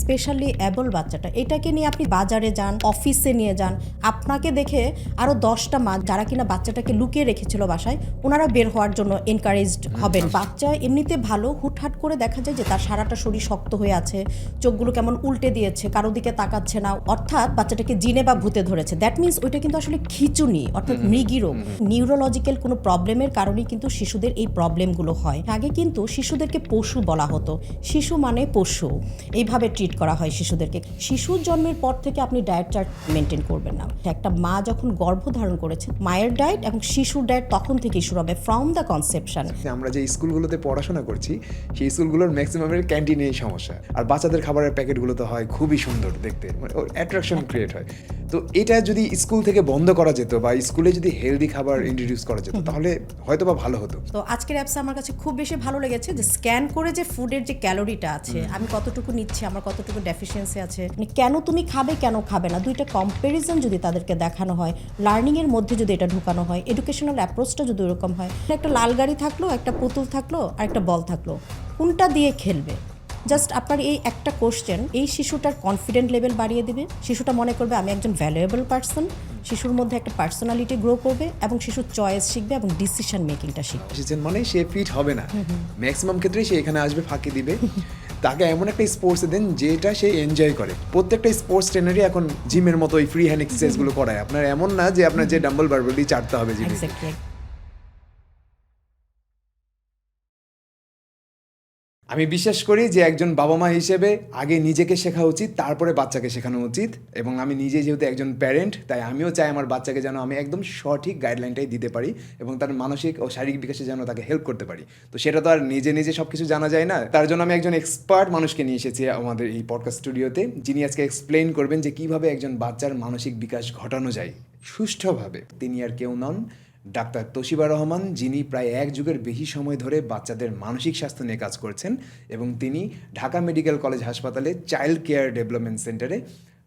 Specially able বাচ্চাটা, এটাকে নিয়ে আপনি বাজারে যান, অফিসে নিয়ে যান, আপনাকে দেখে আরও 10টা মা যারা কিনা বাচ্চাটাকে লুকিয়ে রেখেছিল বাসায়, ওনারা বের হওয়ার জন্য এনকারেজড হবেন। বাচ্চা এমনিতে ভালো, হুটহাট করে দেখা যায় যে তার সারাটা শরীর শক্ত হয়ে আছে, চোখগুলো কেমন উল্টে দিয়েছে, কারো দিকে তাকাচ্ছে না, অর্থাৎ বাচ্চাটাকে জিনে বা ভূতে ধরেছে। দ্যাট মিনস ওইটা কিন্তু আসলে খিঁচুনি অর্থাৎ মৃগী রোগ। নিউরোলজিক্যাল কোনো প্রবলেমের কারণেই কিন্তু শিশুদের এই প্রবলেমগুলো হয়। আগে কিন্তু শিশুদেরকে পশু বলা হতো, শিশু মানে পশু, এইভাবে ট্রিট করা হয় শিশুদেরকে। শিশুর জন্মের পর থেকে আপনি ডায়েট চার্ট মেনটেন করবেন না। একটা মা যখন গর্ভধারণ করেছে, মায়ের ডায়েট এবং শিশুর ডায়েট তখন থেকেই শুরু হবে, ফ্রম দ্য কনসেপশন। আমরা যে স্কুলগুলোতে পড়াশোনা করছি সেই স্কুলগুলোর ম্যাক্সিমামের ক্যান্টিনেই সমস্যা, আর বাচ্চাদের খাবারের প্যাকেটগুলো তো হয় খুবই সুন্দর দেখতে, মানে ওর অ্যাট্রাকশন ক্রিয়েট হয়। তো এটা যদি স্কুল থেকে বন্ধ করা যেত বা স্কুলে যদি হেলদি খাবার ইন্ট্রোডিউস করা যেত তাহলে হয়তো বা ভালো হতো। তো আজকের অ্যাপসে আমার কাছে খুব বেশি ভালো লেগেছে যে স্ক্যান করে যে ফুডের যে ক্যালোরিটা আছে, আমি কতটুকু নিচ্ছি, আমার কতটুকু ডেফিসিয়েন্সি আছে, মানে কেন তুমি খাবে কেন খাবে না, দুইটা কম্প্যারিজন যদি তাদেরকে দেখানো হয়, লার্নিংয়ের মধ্যে যদি এটা ঢুকানো হয়, এডুকেশনাল অ্যাপ্রোচটা যদি ওরকম হয়, একটা লাল গাড়ি থাকলো, একটা পুতুল থাকলো আর একটা বল থাকলো, কোনটা দিয়ে খেলবে? জাস্ট আপনার এই একটা কোশ্চেন এই শিশুটার কনফিডেন্ট লেভেল বাড়িয়ে দেবে। শিশুটা মনে করবে আমি একজন ভ্যালুয়েবল পার্সন, শিশুর মধ্যে একটা পার্সোনালিটি গ্রো করবে এবং শিশুর চয়েস শিখবে এবং ডিসিশন মেকিংটা শিখবে। এসেছেন মানে সে ফিট হবে না, ম্যাক্সিমাম ক্ষেত্রেই সে এখানে আসবে ফাঁকি দিবে। তাকে এমন একটা স্পোর্টসে দেন যেটা সে এনজয় করে। প্রত্যেকটা স্পোর্টস ট্রেনারই এখন জিমের মতো ওই ফ্রি হ্যান্ড এক্সারসাইজগুলো করায়। আপনার এমন না যে আপনার যে ডাম্বল বারবেলই চাটতে হবে জিমে। এক্স্যাক্টলি। আমি বিশ্বাস করি যে একজন বাবা মা হিসেবে আগে নিজেকে শেখা উচিত, তারপরে বাচ্চাকে শেখানো উচিত। এবং আমি নিজে যেহেতু একজন প্যারেন্ট, তাই আমিও চাই আমার বাচ্চাকে যেন আমি একদম সঠিক গাইডলাইনটাই দিতে পারি এবং তার মানসিক ও শারীরিক বিকাশে যেন তাকে হেল্প করতে পারি। তো সেটা তো আর নিজে নিজে সব কিছু জানা যায় না। তার জন্য আমি একজন এক্সপার্ট মানুষকে নিয়ে এসেছি আমাদের এই পডকাস্ট স্টুডিওতে, যিনি আজকে এক্সপ্লেইন করবেন যে কীভাবে একজন বাচ্চার মানসিক বিকাশ ঘটানো যায় সুষ্ঠুভাবে। তিনি আর কেউ নন, ডাক্তার তোশিবা রহমান, যিনি প্রায় 1 যুগের বেশি সময় ধরে বাচ্চাদের মানসিক স্বাস্থ্য নিয়ে কাজ করছেন এবং তিনি ঢাকা মেডিকেল কলেজ হাসপাতালে চাইল্ড কেয়ার ডেভেলপমেন্ট সেন্টারে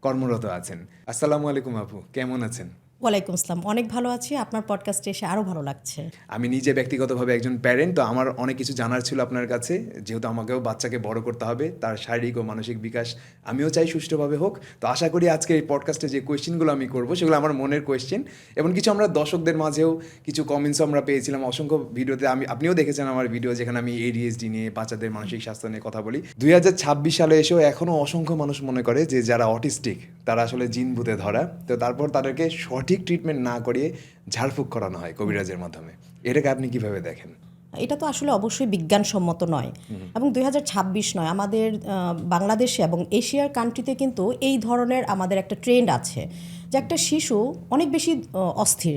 কর্মরত আছেন। আসসালামু আলাইকুম আপু, কেমন আছেন? ওয়ালাইকুম আসসালাম, অনেক ভালো আছি। আপনার পডকাস্টে এসে আরও ভালো লাগছে। আমি নিজে ব্যক্তিগতভাবে একজন প্যারেন্ট, তো আমার অনেক কিছু জানার ছিল আপনার কাছে, যেহেতু আমাকেও বাচ্চাকে বড় করতে হবে, তার শারীরিক ও মানসিক বিকাশ আমিও চাই সুষ্ঠুভাবে হোক। তো আশা করি আজকে এই পডকাস্টে যে কোয়েশ্চেনগুলো আমি করবো সেগুলো আমার মনের কোয়েশ্চেন, এবং কিছু আমরা দর্শকদের মাঝেও কিছু কমেন্টসও আমরা পেয়েছিলাম অসংখ্য ভিডিওতে। আপনিও দেখেছেন আমার ভিডিও, যেখানে আমি ADHD নিয়ে, বাচ্চাদের মানসিক স্বাস্থ্য নিয়ে কথা বলি। 2026 সালে এসেও এখনও অসংখ্য মানুষ মনে করে যে যারা অটিস্টিক তারা আসলে জিন ভূতে ধরা। তো তারপর তাদেরকে সঠিক ট্রিটমেন্ট না করিয়ে ঝাড়ফুঁক করানো হয় কবিরাজের মাধ্যমে। এটাকে আপনি কিভাবে দেখেন? এটা তো আসলে অবশ্যই বিজ্ঞানসম্মত নয়, এবং 2026 নয়, আমাদের বাংলাদেশে এবং এশিয়ার কান্ট্রিতে কিন্তু এই ধরনের আমাদের একটা ট্রেন্ড আছে যে একটা শিশু অনেক বেশি অস্থির,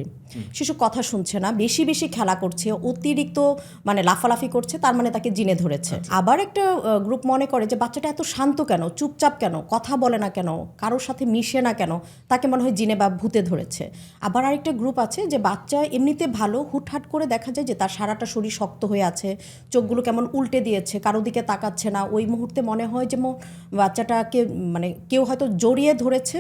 শিশু কথা শুনছে না, বেশি বেশি খেলা করছে, অতিরিক্ত মানে লাফালাফি করছে, তার মানে তাকে জিনে ধরেছে। আবার একটা গ্রুপ মনে করে যে বাচ্চাটা এত শান্ত কেন, চুপচাপ কেন, কথা বলে না কেন, কারোর সাথে মিশে না কেন, তাকে মনে হয় জিনে বা ভূতে ধরেছে। আবার আরেকটা গ্রুপ আছে যে বাচ্চা এমনিতে ভালো, হুটহাট করে দেখা যায় যে তার সারাটা শরীর শক্ত হয়ে আছে, চোখগুলো কেমন উল্টে দিয়েছে, কারো দিকে তাকাচ্ছে না, ওই মুহূর্তে মনে হয় যে বাচ্চাটাকে মানে কেউ হয়তো জড়িয়ে ধরেছে,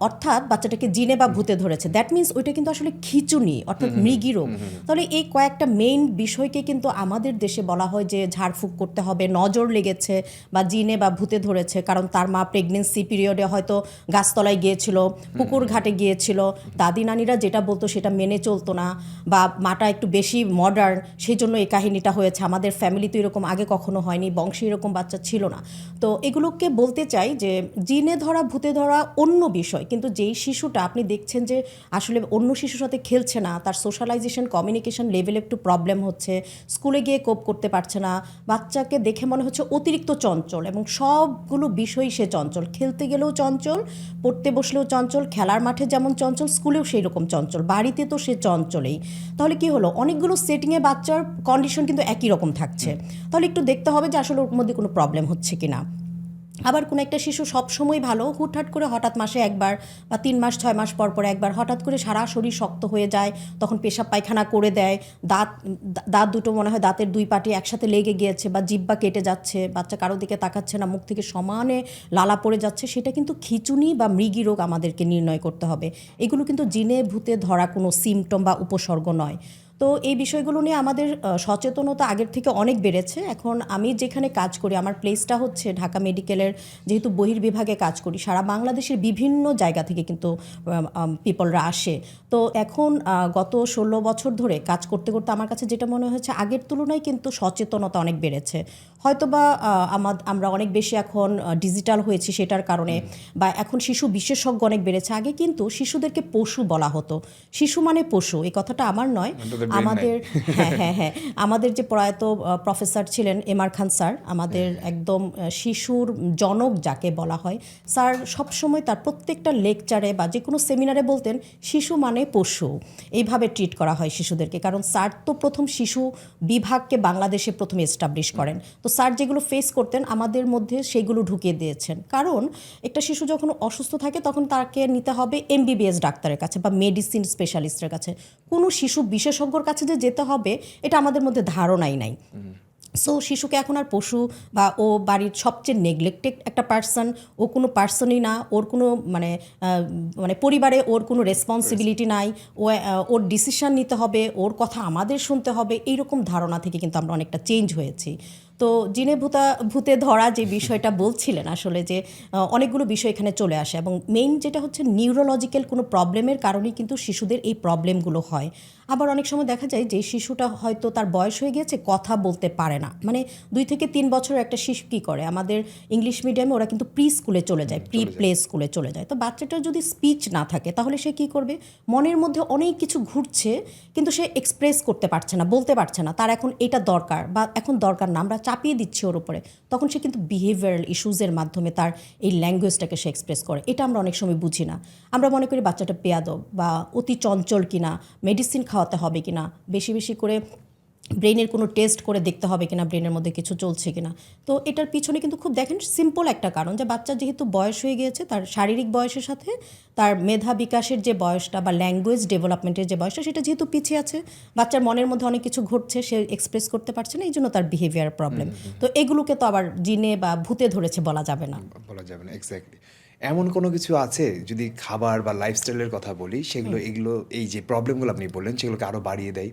অর্থাৎ বাচ্চাটাকে জিনে বা ভূতে ধরেছে। দ্যাট মিনস ওইটা কিন্তু আসলে খিঁচুনি অর্থাৎ মৃগী রোগ। তাহলে এই কয়েকটা মেইন বিষয়কে কিন্তু আমাদের দেশে বলা হয় যে ঝাড়ফুঁক করতে হবে, নজর লেগেছে বা জিনে বা ভূতে ধরেছে, কারণ তার মা প্রেগনেন্সি পিরিয়ডে হয়তো গাছতলায় গিয়েছিল, পুকুর ঘাটে গিয়েছিল, দাদি নানিরা যেটা বলতো সেটা মেনে চলতো না, বা মাটা একটু বেশি মডার্ন, সেই জন্য এই কাহিনীটা হয়েছে। আমাদের ফ্যামিলি তো এরকম আগে কখনো হয়নি, বংশে এরকম বাচ্চা ছিল না। তো এগুলোকে বলতে চাই যে জিনে ধরা ভূতে ধরা অন্য বিষয়, কিন্তু যেই শিশুটা আপনি দেখছেন যে আসলে অন্য শিশুর সাথে খেলছে না, তার সোশ্যালাইজেশন কমিউনিকেশন লেভেলে একটু প্রবলেম হচ্ছে, স্কুলে গিয়ে কোপ করতে পারছে না, বাচ্চাকে দেখে মনে হচ্ছে অতিরিক্ত চঞ্চল, এবং সবগুলো বিষয়ই সে চঞ্চল, খেলতে গেলেও চঞ্চল, পড়তে বসলেও চঞ্চল, খেলার মাঠে যেমন চঞ্চল, স্কুলেও সেই রকম চঞ্চল, বাড়িতে তো সে চঞ্চলেই। তাহলে কি হলো, অনেকগুলো সেটিংয়ে বাচ্চার কন্ডিশন কিন্তু একই রকম থাকছে। তাহলে একটু দেখতে হবে যে আসলে ওর মধ্যে কোনো প্রবলেম হচ্ছে কি না। আবার কোনো একটা শিশু সবসময় ভালো, হুটহাট করে হঠাৎ মাসে একবার বা 3 মাস 6 মাস পর পর একবার হঠাৎ করে সারা শরীর শক্ত হয়ে যায়, তখন পেশাব পায়খানা করে দেয়, দাঁত দুটো মনে হয় দাঁতের 2 পাটি একসাথে লেগে গিয়েছে, বা জিহ্বা কেটে যাচ্ছে, বাচ্চা কারো দিকে তাকাচ্ছে না, মুখ থেকে সমানে লালা পড়ে যাচ্ছে, সেটা কিন্তু খিঁচুনি বা মৃগী রোগ আমাদেরকে নির্ণয় করতে হবে। এগুলো কিন্তু জিনে ভূতে ধরা কোনো সিমটম বা উপসর্গ নয়। তো এই বিষয়গুলো নিয়ে আমাদের সচেতনতা আগের থেকে অনেক বেড়েছে। এখন আমি যেখানে কাজ করি, আমার প্লেসটা হচ্ছে ঢাকা মেডিকেলের, যেহেতু বহির্বিভাগে কাজ করি, সারা বাংলাদেশের বিভিন্ন জায়গা থেকে কিন্তু পিপলরা আসে। তো এখন গত 16 বছর ধরে কাজ করতে করতে আমার কাছে যেটা মনে হয়েছে, আগের তুলনায় কিন্তু সচেতনতা অনেক বেড়েছে। হয়তোবা আমরা অনেক বেশি এখন ডিজিটাল হয়েছি সেটার কারণে, বা এখন শিশু বিশেষজ্ঞ অনেক বেড়েছে। আগে কিন্তু শিশুদেরকে পশু বলা হতো। শিশু মানে পশু, এই কথাটা আমার নয়, আমাদের হ্যাঁ আমাদের যে প্রয়াত প্রফেসর ছিলেন এমআর খান স্যার, আমাদের একদম শিশুর জনক যাকে বলা হয়, স্যার সবসময় তার প্রত্যেকটা লেকচারে বা যে কোনো সেমিনারে বলতেন শিশু মানে পশু, এইভাবে ট্রিট করা হয় শিশুদেরকে। কারণ স্যার তো প্রথম শিশু বিভাগকে বাংলাদেশে প্রথমে এস্টাবলিশ করেন। তো স্যার যেগুলো ফেস করতেন আমাদের মধ্যে সেইগুলো ঢুকিয়ে দিয়েছেন। কারণ একটা শিশু যখন অসুস্থ থাকে তখন তাকে নিতে হবে এমবিবিএস ডাক্তারের কাছে বা মেডিসিন স্পেশালিস্টের কাছে। কোনো শিশু বিশেষজ্ঞর কাছে যে যেতে হবে এটা আমাদের মধ্যে ধারণাই নাই। সো শিশুকে এখন আর পশু বা ও বাড়ির সবচেয়ে নেগলেক্টেড একটা পার্সন, ও কোনো পার্সনই না, ওর কোনো মানে পরিবারে ওর কোনো রেসপন্সিবিলিটি নাই, ওর ডিসিশন নিতে হবে, ওর কথা আমাদের শুনতে হবে, এইরকম ধারণা থেকে কিন্তু আমরা অনেকটা চেঞ্জ হয়েছি। তো জিনে ভূতে ধরা যে বিষয়টা বলছিলেন, আসলে যে অনেকগুলো বিষয় এখানে চলে আসে, এবং মেইন যেটা হচ্ছে নিউরোলজিক্যাল কোনো প্রবলেমের কারণেই কিন্তু শিশুদের এই প্রবলেমগুলো হয়। আবার অনেক সময় দেখা যায় যে শিশুটা হয়তো তার বয়স হয়ে গিয়েছে, কথা বলতে পারে না, মানে 2 থেকে 3 বছরের একটা শিশু কী করে, আমাদের ইংলিশ মিডিয়ামে ওরা কিন্তু প্রি স্কুলে চলে যায়, প্লে স্কুলে চলে যায়। তো বাচ্চাটার যদি স্পিচ না থাকে তাহলে সে কী করবে, মনের মধ্যে অনেক কিছু ঘুরছে কিন্তু সে এক্সপ্রেস করতে পারছে না, বলতে পারছে না, তার এখন এটা দরকার বা এখন দরকার না, আমরা চাপিয়ে দিচ্ছি ওর উপরে। তখন সে কিন্তু বিহেভিয়ারাল ইস্যুজের মাধ্যমে তার এই ল্যাঙ্গুয়েজটাকে সে এক্সপ্রেস করে। এটা আমরা অনেক সময় বুঝি না। আমরা মনে করি বাচ্চাটা বেয়াদব বা অতি চঞ্চল কিনা, মেডিসিন খাওয়াতে হবে কিনা, বেশি বেশি করে ব্রেনের কোনো টেস্ট করে দেখতে হবে কিনা, ব্রেনের মধ্যে কিছু চলছে কিনা। তো এটার পিছনে কিন্তু খুব দেখেন সিম্পল একটা কারণ, যে বাচ্চা যেহেতু বয়স হয়ে গিয়েছে, তার শারীরিক বয়সের সাথে তার মেধা বিকাশের যে বয়সটা বা ল্যাঙ্গুয়েজ ডেভেলপমেন্টের যে বয়সটা, সেটা যেহেতু পিছিয়ে আছে, বাচ্চার মনের মধ্যে অনেক কিছু ঘটছে, সে এক্সপ্রেস করতে পারছে না, এই জন্য তার বিহেভিয়ার প্রবলেম। তো এগুলোকে তো আবার জিনে বা ভূতে ধরেছে বলা যাবে না। এক্স্যাক্টলি। এমন কোনো কিছু আছে, যদি খাবার বা লাইফস্টাইলের কথা বলি, সেগুলো এগুলো এই যে প্রবলেমগুলো আপনি বললেন সেগুলোকে আরও বাড়িয়ে দেয়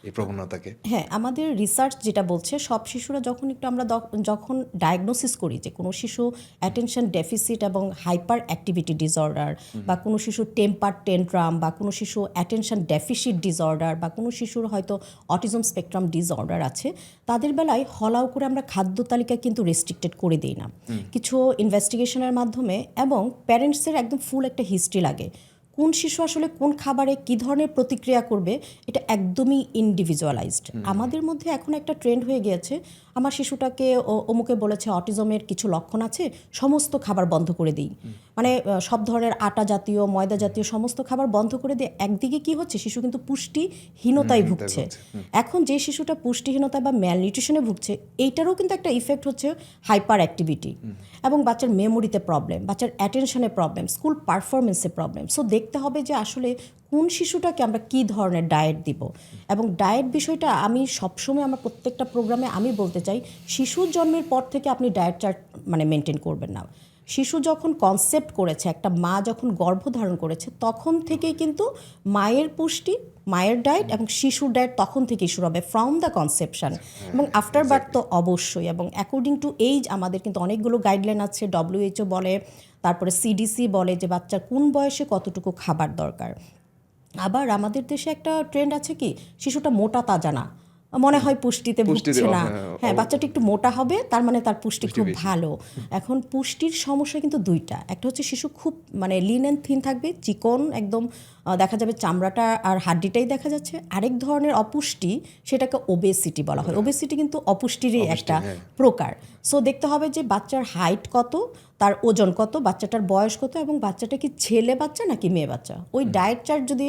এই প্রবণতাকে? হ্যাঁ, আমাদের রিসার্চ যেটা বলছে, সব শিশুরা যখন একটু আমরা যখন ডায়াগনোসিস করি যে কোনো শিশু অ্যাটেনশন ডেফিসিট এবং হাইপার অ্যাক্টিভিটি ডিসঅর্ডার, বা কোনো শিশু টেম্পার টেন্ট্রাম, বা কোনো শিশু অ্যাটেনশন ডেফিসিট ডিসঅর্ডার, বা কোনো শিশুর হয়তো অটিজম স্পেকট্রাম ডিসঅর্ডার আছে, তাদের বেলায় হলাও করে আমরা খাদ্য তালিকা কিন্তু রেস্ট্রিক্টেড করে দিই না। কিছু ইনভেস্টিগেশনের মাধ্যমে এবং প্যারেন্টসের একদম ফুল একটা হিস্ট্রি লাগে, কোন শিশু আসলে কোন খাবারে কী ধরনের প্রতিক্রিয়া করবে, এটা একদমই ইন্ডিভিজুয়ালাইজড। আমাদের মধ্যে এখন একটা ট্রেন্ড হয়ে গিয়েছে, আমার শিশুটাকে অমুকে বলেছে অটিজমের কিছু লক্ষণ আছে, সমস্ত খাবার বন্ধ করে দিই, মানে সব ধরনের আটা জাতীয়, ময়দা জাতীয় সমস্ত খাবার বন্ধ করে দিয়ে একদিকে কি হচ্ছে, শিশু কিন্তু পুষ্টিহীনতায় ভুগছে। এখন যে শিশুটা পুষ্টিহীনতা বা ম্যালনিউট্রিশনে ভুগছে, এইটারও কিন্তু একটা ইফেক্ট হচ্ছে হাইপার অ্যাক্টিভিটি, এবং বাচ্চার মেমোরিতে প্রবলেম, বাচ্চার অ্যাটেনশনে প্রবলেম, স্কুল পারফরমেন্সে প্রবলেম। সো দেখতে হবে যে আসলে কোন শিশুটাকে আমরা কী ধরনের ডায়েট দিব। এবং ডায়েট বিষয়টা আমি সবসময় আমার প্রত্যেকটা প্রোগ্রামে আমি বলতে চাই, শিশুর জন্মের পর থেকে আপনি ডায়েট চার্ট মানে মেনটেন করবেন না। শিশু যখন কনসেপ্ট করেছে, একটা মা যখন গর্ভধারণ করেছে, তখন থেকেই কিন্তু মায়ের পুষ্টি, মায়ের ডায়েট এবং শিশুর ডায়েট তখন থেকেই শুরু হবে, ফ্রম দ্য কনসেপশন এবং আফটার বার্থ তো অবশ্যই। এবং অ্যাকর্ডিং টু এইজ আমাদের কিন্তু অনেকগুলো গাইডলাইন আছে, WHO বলে, তারপরে CDC বলে যে বাচ্চার কোন বয়সে কতটুকু খাবার দরকার। আবার আমাদের দেশে একটা ট্রেন্ড আছে কি, শিশুটা মোটা তাজা না, মনে হয় পুষ্টিতে ভুগছে না, হ্যাঁ বাচ্চাটা একটু মোটা হবে তার মানে তার পুষ্টি খুব ভালো। এখন পুষ্টির সমস্যা কিন্তু দুইটা, একটা হচ্ছে শিশু খুব মানে লিন অ্যান্ড থিন থাকবে, চিকন একদম, দেখা যাবে চামড়াটা আর হাড্ডিটাই দেখা যাচ্ছে। আরেক ধরনের অপুষ্টি, সেটাকে ওবেসিটি বলা হয়। ওবেসিটি কিন্তু অপুষ্টিরই একটা প্রকার। সো দেখতে হবে যে বাচ্চার হাইট কত, তার ওজন কত, বাচ্চাটার বয়স কত, এবং বাচ্চাটা কি ছেলে বাচ্চা নাকি মেয়ে বাচ্চা। ওই ডায়েট চার্ট যদি,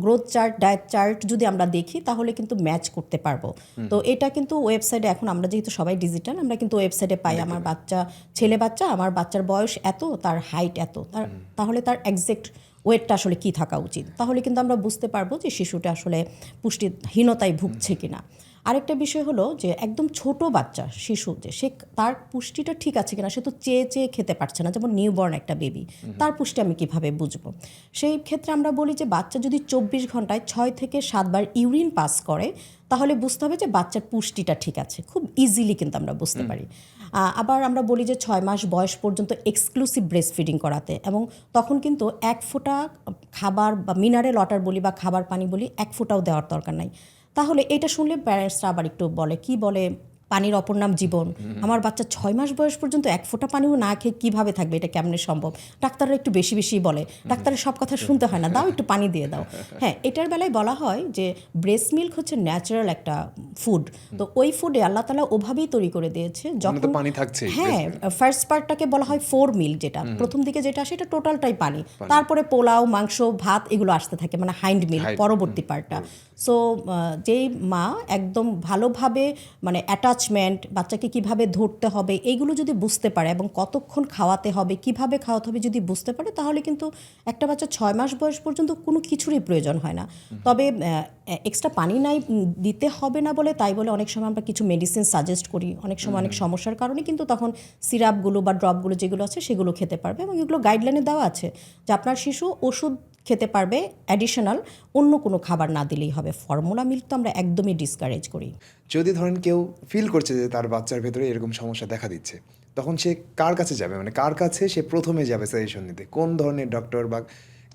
গ্রোথ চার্ট, ডায়েট চার্ট যদি আমরা দেখি, তাহলে কিন্তু ম্যাচ করতে পারবো। তো এটা কিন্তু ওয়েবসাইটে, এখন আমরা যেহেতু সবাই ডিজিটাল, আমরা কিন্তু ওয়েবসাইটে পাই আমার বাচ্চা ছেলে বাচ্চা, আমার বাচ্চার বয়স এত, তার হাইট এত, তাহলে তার এক্সাক্ট ওয়েটটা আসলে কী থাকা উচিত, তাহলে কিন্তু আমরা বুঝতে পারবো যে শিশুটা আসলে পুষ্টিহীনতায় ভুগছে কিনা। আরেকটা বিষয় হলো যে একদম ছোট বাচ্চা শিশু যে সে তার পুষ্টিটা ঠিক আছে কিনা, সে তো চেয়ে চেয়ে খেতে পারছে না, যেমন নিউবর্ন একটা বেবি, তার পুষ্টি আমি কিভাবে বুঝবো? সেই ক্ষেত্রে আমরা বলি যে বাচ্চা যদি 24 ঘন্টায় 6 থেকে 7 বার ইউরিন পাস করে তাহলে বুঝতে হবে যে বাচ্চার পুষ্টিটা ঠিক আছে। খুব ইজিলি কিন্তু আমরা বুঝতে পারি। আবার আমরা বলি যে 6 মাস বয়স পর্যন্ত এক্সক্লুসিভ ব্রেস্ট ফিডিং করাতে, এবং তখন কিন্তু 1 ফোঁটা খাবার বা মিনারেল ওয়াটার বলি বা খাবার পানি বলি 1 ফোঁটাও দেওয়ার দরকার নাই। তাহলে এটা শুনলে প্যারেন্টসরা আবার একটু বলে, কি বলে, পানির অপর নাম জীবন, আমার বাচ্চা 6 মাস বয়স পর্যন্ত 1 ফোঁটা পানিও না খেয়ে কীভাবে থাকবে, এটা কেমনে সম্ভব? ডাক্তাররা একটু বেশি বেশি বলে, ডাক্তারের সব কথা শুনতে হয় না, দাও একটু পানি দিয়ে দাও। হ্যাঁ, এটার বেলায় বলা হয় যে ব্রেস্ট মিল্ক হচ্ছে ন্যাচারাল একটা ফুড, তো ওই ফুডে আল্লাহ তাআলা ওভাবেই তৈরি করে দিয়েছে যখন পানি থাকছে। হ্যাঁ, ফার্স্ট পার্টটাকে বলা হয় 4 মিল, যেটা প্রথম দিকে যেটা আসে এটা টোটালটাই পানি, তারপরে পোলাও, মাংস, ভাত এগুলো আসতে থাকে, মানে হাইন্ড মিল পরবর্তী পার্টটা। সো যেই মা একদম ভালোভাবে মানে অ্যাটাচমেন্ট, বাচ্চাকে কিভাবে ধরতে হবে এইগুলো যদি বুঝতে পারে এবং কতক্ষণ খাওয়াতে হবে, কিভাবে খাওয়াতে হবে যদি বুঝতে পারে, তাহলে কিন্তু একটা বাচ্চা 6 মাস বয়স পর্যন্ত কোনো কিছুরই প্রয়োজন হয় না। তবে এক্সট্রা পানি নাই দিতে হবে না বলে তাই বলে অনেক সময় আমরা কিছু মেডিসিন সাজেস্ট করি, অনেক সময় অনেক সমস্যার কারণে কিন্তু তখন সিরাপগুলো বা ড্রপগুলো যেগুলো আছে সেগুলো খেতে পারবে, এবং এগুলো গাইডলাইনে দেওয়া আছে যে আপনার শিশু ওষুধ খেতে পারবে, অ্যাডিশনাল অন্য কোনো খাবার না দিলেই হবে। ফর্মুলা মিল্ক তো আমরা একদমই ডিসকারেজ করি। যদি ধরেন কেউ ফিল করছে যে তার বাচ্চার ভেতরে এরকম সমস্যা দেখা দিচ্ছে, তখন সে কার কাছে যাবে, মানে কার কাছে সে প্রথমে যাবে সাজেশন নিতে? কোন ধরনের ডক্টর বা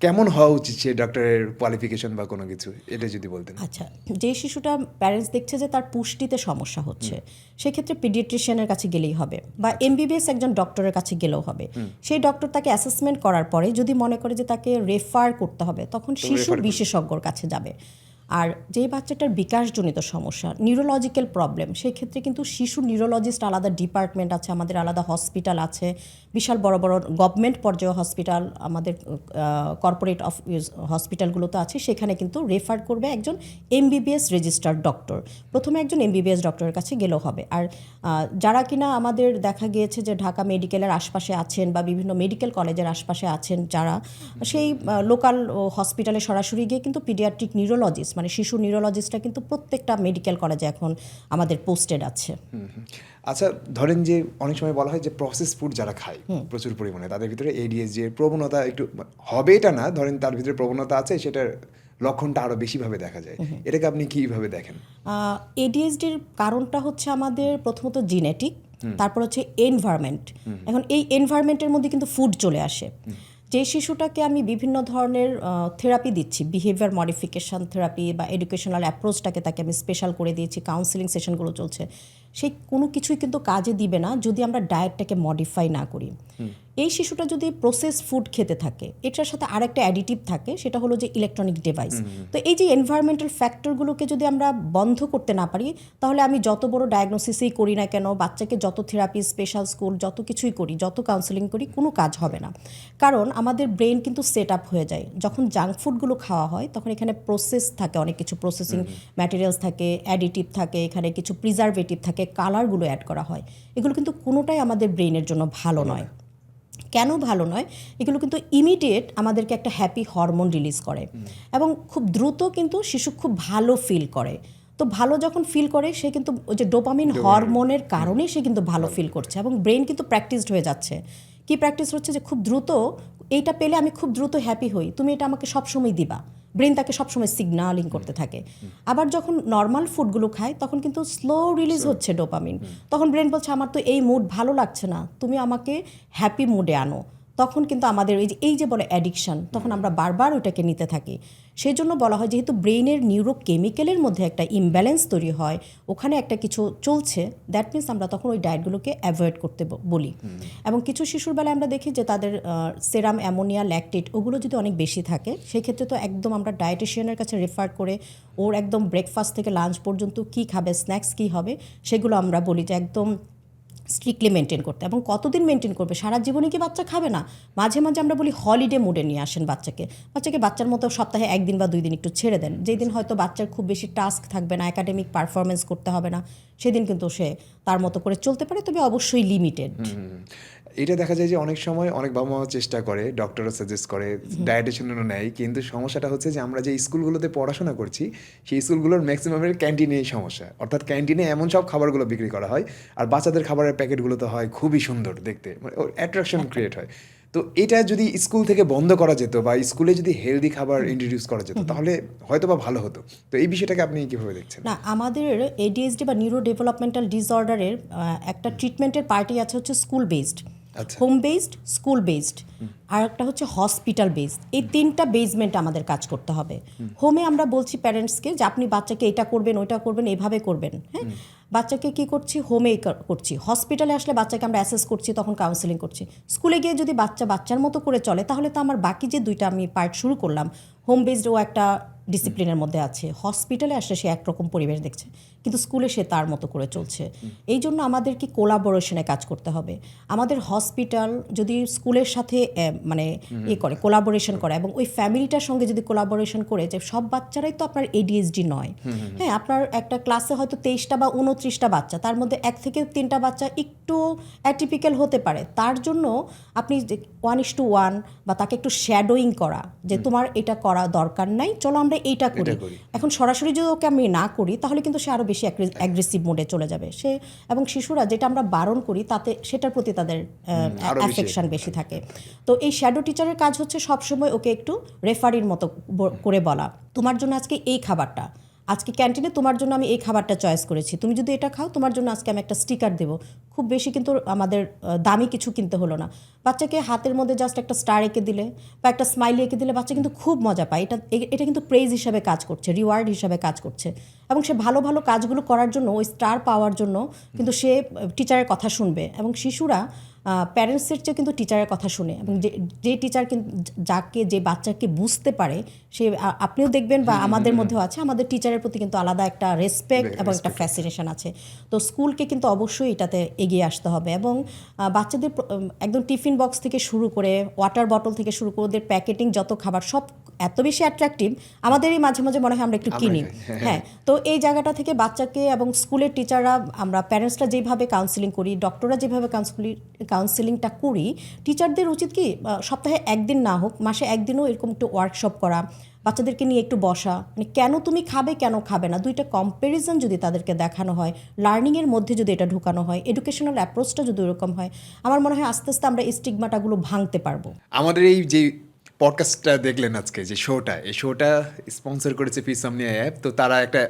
কেমন হওয়া উচিত সে ডক্টরের কোয়ালিফিকেশন বা কোনো কিছু, এটা যদি বলতেন। আচ্ছা, যে শিশুটা প্যারেন্টস দেখছে যে তার পুষ্টিতে সমস্যা হচ্ছে, সেক্ষেত্রে পিডিয়াট্রিশিয়ানের কাছে গেলেই হবে, বা এমবিবিএস একজন ডক্টরের কাছে গেলেও হবে। সেই ডক্টর তাকে অ্যাসেসমেন্ট করার পরে যদি মনে করে যে তাকে রেফার করতে হবে, তখন শিশু বিশেষজ্ঞর কাছে যাবে। আর যেই বাচ্চাটার বিকাশজনিত সমস্যা, নিউরোলজিক্যাল প্রবলেম, সেই ক্ষেত্রে কিন্তু শিশু নিউরোলজিস্ট আলাদা ডিপার্টমেন্ট আছে, আমাদের আলাদা হসপিটাল আছে, বিশাল বড় বড় গভর্নমেন্ট পর্যায়ে হসপিটাল, আমাদের কর্পোরেট হসপিটালগুলোতে আছে, সেখানে কিন্তু রেফার করবে একজন এমবিবিএস রেজিস্টার্ড ডক্টর। প্রথমে একজন এমবিবিএস ডক্টরের কাছে গেলেও হবে। আর যারা কিনা আমাদের দেখা গিয়েছে যে ঢাকা মেডিকেলের আশপাশে আছেন বা বিভিন্ন মেডিকেল কলেজের আশপাশে আছেন, যারা সেই লোকাল হসপিটালে সরাসরি গিয়ে কিন্তু পিডিয়াট্রিক নিউরোলজিস্ট মানে শিশু নিউরোলজিস্টরা কিন্তু প্রত্যেকটা মেডিকেল কলেজে এখন আমাদের পোস্টেড আছে। আচ্ছা, ধরেন যে অনেক সময় বলা হয় যে প্রসেস ফুড যারা খায় প্রচুর পরিমাণে, তাদের ভিতরে এডিএইচডি এর প্রবণতা একটু হবে, এটা না, ধরেন তার ভিতরে প্রবণতা আছে, সেটার লক্ষণটা আরও বেশিভাবে দেখা যায়। এটাকে আপনি কীভাবে দেখেন? এডিএইচডির কারণটা হচ্ছে আমাদের প্রথমত জিনেটিক, তারপর হচ্ছে এনভায়রনমেন্ট। এখন এই এনভায়রনমেন্টের মধ্যে কিন্তু ফুড চলে আসে। যে শিশুটাকে আমি বিভিন্ন ধরনের থেরাপি দিচ্ছি, বিহেভিয়ার মডিফিকেশন থেরাপি বা এডুকেশনাল অ্যাপ্রোচটাকে তাকে আমি স্পেশাল করে দিয়েছি, কাউন্সিলিং সেশনগুলো চলছে, সেই কোনো কিছুই কিন্তু কাজে দিবে না যদি আমরা ডায়েটটাকে মডিফাই না করি। এই শিশুটা যদি প্রসেস ফুড খেতে থাকে, এটার সাথে আরেকটা অ্যাডিটিভ থাকে, সেটা হলো যে ইলেকট্রনিক ডিভাইস। তো এই যে এনভায়রনমেন্টাল ফ্যাক্টরগুলোকে যদি আমরা বন্ধ করতে না পারি, তাহলে আমি যত বড় ডায়াগনোসিসই করি না কেন, বাচ্চাকে যত থেরাপি, স্পেশাল স্কুল, যত কিছুই করি, যত কাউন্সিলিং করি, কোনো কাজ হবে না। কারণ আমাদের ব্রেন কিন্তু সেট আপ হয়ে যায় যখন জাঙ্ক ফুডগুলো খাওয়া হয়, তখন এখানে প্রসেস থাকে, অনেক কিছু প্রসেসিং ম্যাটেরিয়ালস থাকে, অ্যাডিটিভ থাকে, এখানে কিছু প্রিজারভেটিভ থাকে, কালারগুলো অ্যাড করা হয়। এগুলো কিন্তু কোনোটাই আমাদের ব্রেনের জন্য ভালো নয়। কেন ভালো নয়? এগুলো কিন্তু ইমিডিয়েট আমাদেরকে একটা হ্যাপি হরমোন রিলিজ করে, এবং খুব দ্রুত কিন্তু শিশু খুব ভালো ফিল করে। তো ভালো যখন ফিল করে, সে কিন্তু ওই যে ডোপামিন হরমোনের কারণে সে কিন্তু ভালো ফিল করছে, এবং ব্রেন কিন্তু প্র্যাকটিসড হয়ে যাচ্ছে। কি প্র্যাকটিস হচ্ছে? যে খুব দ্রুত এইটা পেলে আমি খুব দ্রুত হ্যাপি হই, তুমি এটা আমাকে সবসময় দিবা। ব্রেন তাকে সবসময় সিগনালিং করতে থাকে। আবার যখন নর্মাল ফুডগুলো খায়, তখন কিন্তু স্লো রিলিজ হচ্ছে ডোপামিন। তখন ব্রেন বলছে আমার তো এই মুড ভালো লাগছে না, তুমি আমাকে হ্যাপি মুডে আনো। তখন কিন্তু আমাদের এই যে বলে অ্যাডিকশান, তখন আমরা বারবার ওইটাকে নিতে থাকি। সেই জন্য বলা হয় যেহেতু ব্রেইনের নিউরোকেমিক্যালের মধ্যে একটা ইমব্যালেন্স তৈরি হয়, ওখানে একটা কিছু চলছে, দ্যাট মিনস আমরা তখন ওই ডায়েটগুলোকে অ্যাভয়েড করতে বলি। এবং কিছু শিশুর বেলায় আমরা দেখি যে তাদের সেরাম অ্যামোনিয়া, ল্যাকটেট ওগুলো যদি অনেক বেশি থাকে, সেই ক্ষেত্রে তো একদম আমরা ডায়েটিশিয়ানের কাছে রেফার করে ওর একদম ব্রেকফাস্ট থেকে লাঞ্চ পর্যন্ত কী খাবে, স্ন্যাক্স কী হবে, সেগুলো আমরা বলি যে একদম স্ট্রিক্টলি মেনটেন করতে। এবং কতদিন মেনটেন করবে? সারা জীবনে কি বাচ্চা খাবে না? মাঝে মাঝে আমরা বলি হলিডে মুডে নিয়ে আসেন বাচ্চাকে বাচ্চার মতো সপ্তাহে 1 দিন বা 2 দিন একটু ছেড়ে দেন, যেই দিন হয়তো বাচ্চার খুব বেশি টাস্ক থাকবে না, একাডেমিক পারফরমেন্স করতে হবে না, সেদিন কিন্তু সে তার মতো করে চলতে পারে, তবে অবশ্যই লিমিটেড। এটা দেখা যায় যে অনেক সময় অনেক বাবা মাও চেষ্টা করে, ডক্টরও সাজেস্ট করে, ডায়েটিশিয়ানও নেয়, কিন্তু সমস্যাটা হচ্ছে যে আমরা যে স্কুলগুলোতে পড়াশোনা করছি সেই স্কুলগুলোর ম্যাক্সিমামের ক্যান্টিনেই সমস্যা, অর্থাৎ ক্যান্টিনে এমন সব খাবারগুলো বিক্রি করা হয় আর বাচ্চাদের খাবারের প্যাকেটগুলো তো হয় খুবই সুন্দর দেখতে, মানে অ্যাট্রাকশন ক্রিয়েট হয়। তো এটা যদি স্কুল থেকে বন্ধ করা যেত বা স্কুলে যদি হেলদি খাবার ইন্ট্রোডিউস করা যেত তাহলে হয়তো বা ভালো হতো। তো এই বিষয়টাকে আপনি কিভাবে দেখছেন? না, আমাদের এডিএসডি বা নিউরো ডেভেলপমেন্টাল ডিসঅর্ডারের একটা ট্রিটমেন্টের পার্টি আছে হচ্ছে স্কুল বেসড, আচ্ছা। হোম বেসড, স্কুল বেসড, আর একটা হচ্ছে হসপিটাল বেসড। এই তিনটা বেসমেন্ট আমাদের কাজ করতে হবে। হোমে আমরা বলছি প্যারেন্টসকে যে আপনি বাচ্চাকে এটা করবেন, ওইটা করবেন, এভাবে করবেন, হ্যাঁ, বাচ্চাকে কি করছি, হোমে করছি। হসপিটালে আসলে বাচ্চাকে আমরা অ্যাসেস করছি, তখন কাউন্সেলিং করছি। স্কুলে গিয়ে যদি বাচ্চার মতো করে চলে তাহলে তো আমার বাকি যে দুইটা আমি পার্ট শুরু করলাম, হোম বেসড ও একটা ডিসিপ্লিনের মধ্যে আছে, হসপিটালে আসলে সে একরকম পরিবেশ দেখছে, কিন্তু স্কুলে সে তার মতো করে চলছে। এই জন্য আমাদেরকে কোলাবোরেশনে কাজ করতে হবে। আমাদের হসপিটাল যদি স্কুলের সাথে মানে করে কোলাবোরেশন করে এবং ওই ফ্যামিলিটার সঙ্গে যদি কোলাবোরেশন করে, যে সব বাচ্চারাই তো আপনার এডিএসডি নয়, হ্যাঁ, আপনার একটা ক্লাসে হয়তো 23টা বা 29টা বাচ্চা, তার মধ্যে 1 থেকে 3টা বাচ্চা একটু অ্যাটিপিক্যাল হতে পারে, তার জন্য আপনি 1:1 বা তাকে একটু শ্যাডোয়িং করা, যে তোমার এটা করা দরকার নাই, চলো আমরা এইটা করি। এখন সরাসরি যদি ওকে আমি না করি তাহলে কিন্তু সে আরও বেশি অ্যাগ্রেসিভ মোডে চলে যাবে সে, এবং শিশুরা যেটা আমরা বারণ করি তাতে সেটার প্রতি তাদের অ্যাফেকশন বেশি থাকে। তো এই শ্যাডো টিচারের কাজ হচ্ছে সবসময় ওকে একটু রেফারির মতো করে বলা, তোমার জন্য আজকে এই খাবারটা, আজকে ক্যান্টিনে তোমার জন্য আমি এই খাবারটা চয়েস করেছি, তুমি যদি এটা খাও তোমার জন্য আজকে আমি একটা স্টিকার দেবো। খুব বেশি কিন্তু আমাদের দামি কিছু কিনতে হলো না, বাচ্চাকে হাতের মধ্যে জাস্ট একটা স্টার এঁকে দিলে বা একটা স্মাইলি এঁকে দিলে বাচ্চা কিন্তু খুব মজা পায়। এটা কিন্তু প্রেজ হিসাবে কাজ করছে, রিওয়ার্ড হিসাবে কাজ করছে, এবং সে ভালো ভালো কাজগুলো করার জন্য, ওই স্টার পাওয়ার জন্য কিন্তু সে টিচারের কথা শুনবে। এবং শিশুরা প্যারেন্টসের চেয়ে কিন্তু টিচারের কথা শুনে, এবং যে টিচার কিন্তু যে বাচ্চাকে বুঝতে পারে সে, আপনিও দেখবেন বা আমাদের মধ্যেও আছে, আমাদের টিচারের প্রতি কিন্তু আলাদা একটা রেসপেক্ট এবং একটা ফ্যাসিনেশন আছে। তো স্কুলকে কিন্তু অবশ্যই এটাতে এগিয়ে আসতে হবে, এবং বাচ্চাদের একদম টিফিন বক্স থেকে শুরু করে ওয়াটার বটল থেকে শুরু করে ওদের প্যাকেটিং যত খাবার সব এত বেশি অ্যাট্রাকটিভ, আমাদেরই মাঝে মাঝে মনে হয় আমরা একটু কিনি, হ্যাঁ। তো এই জায়গাটা থেকে বাচ্চাকে, এবং স্কুলের টিচাররা, আমরা প্যারেন্টসরা যেভাবে কাউন্সিলিং করি, ডক্টররা যেভাবে কাউন্সিলিংটা করি, টিচারদের উচিত কি সপ্তাহে 1 দিন না হোক, মাসে 1 দিনও এরকম একটু ওয়ার্কশপ করা, বাচ্চাদেরকে নিয়ে একটু বসা, মানে কেন তুমি খাবে, কেন খাবে না, দুইটা কম্প্যারিজন যদি তাদেরকে দেখানো হয়, লার্নিংয়ের মধ্যে যদি এটা ঢুকানো হয়, এডুকেশনাল অ্যাপ্রোচটা যদি ওরকম হয়, আমার মনে হয় আস্তে আস্তে আমরা এই স্টিগমাটাগুলো ভাঙতে পারবো। আমাদের এই যে পডকাস্টটা দেখলেন আজকে, যে শোটা, এই শোটা স্পন্সর করেছে ফিরসোমনিয়া অ্যাপ। তো তারা একটা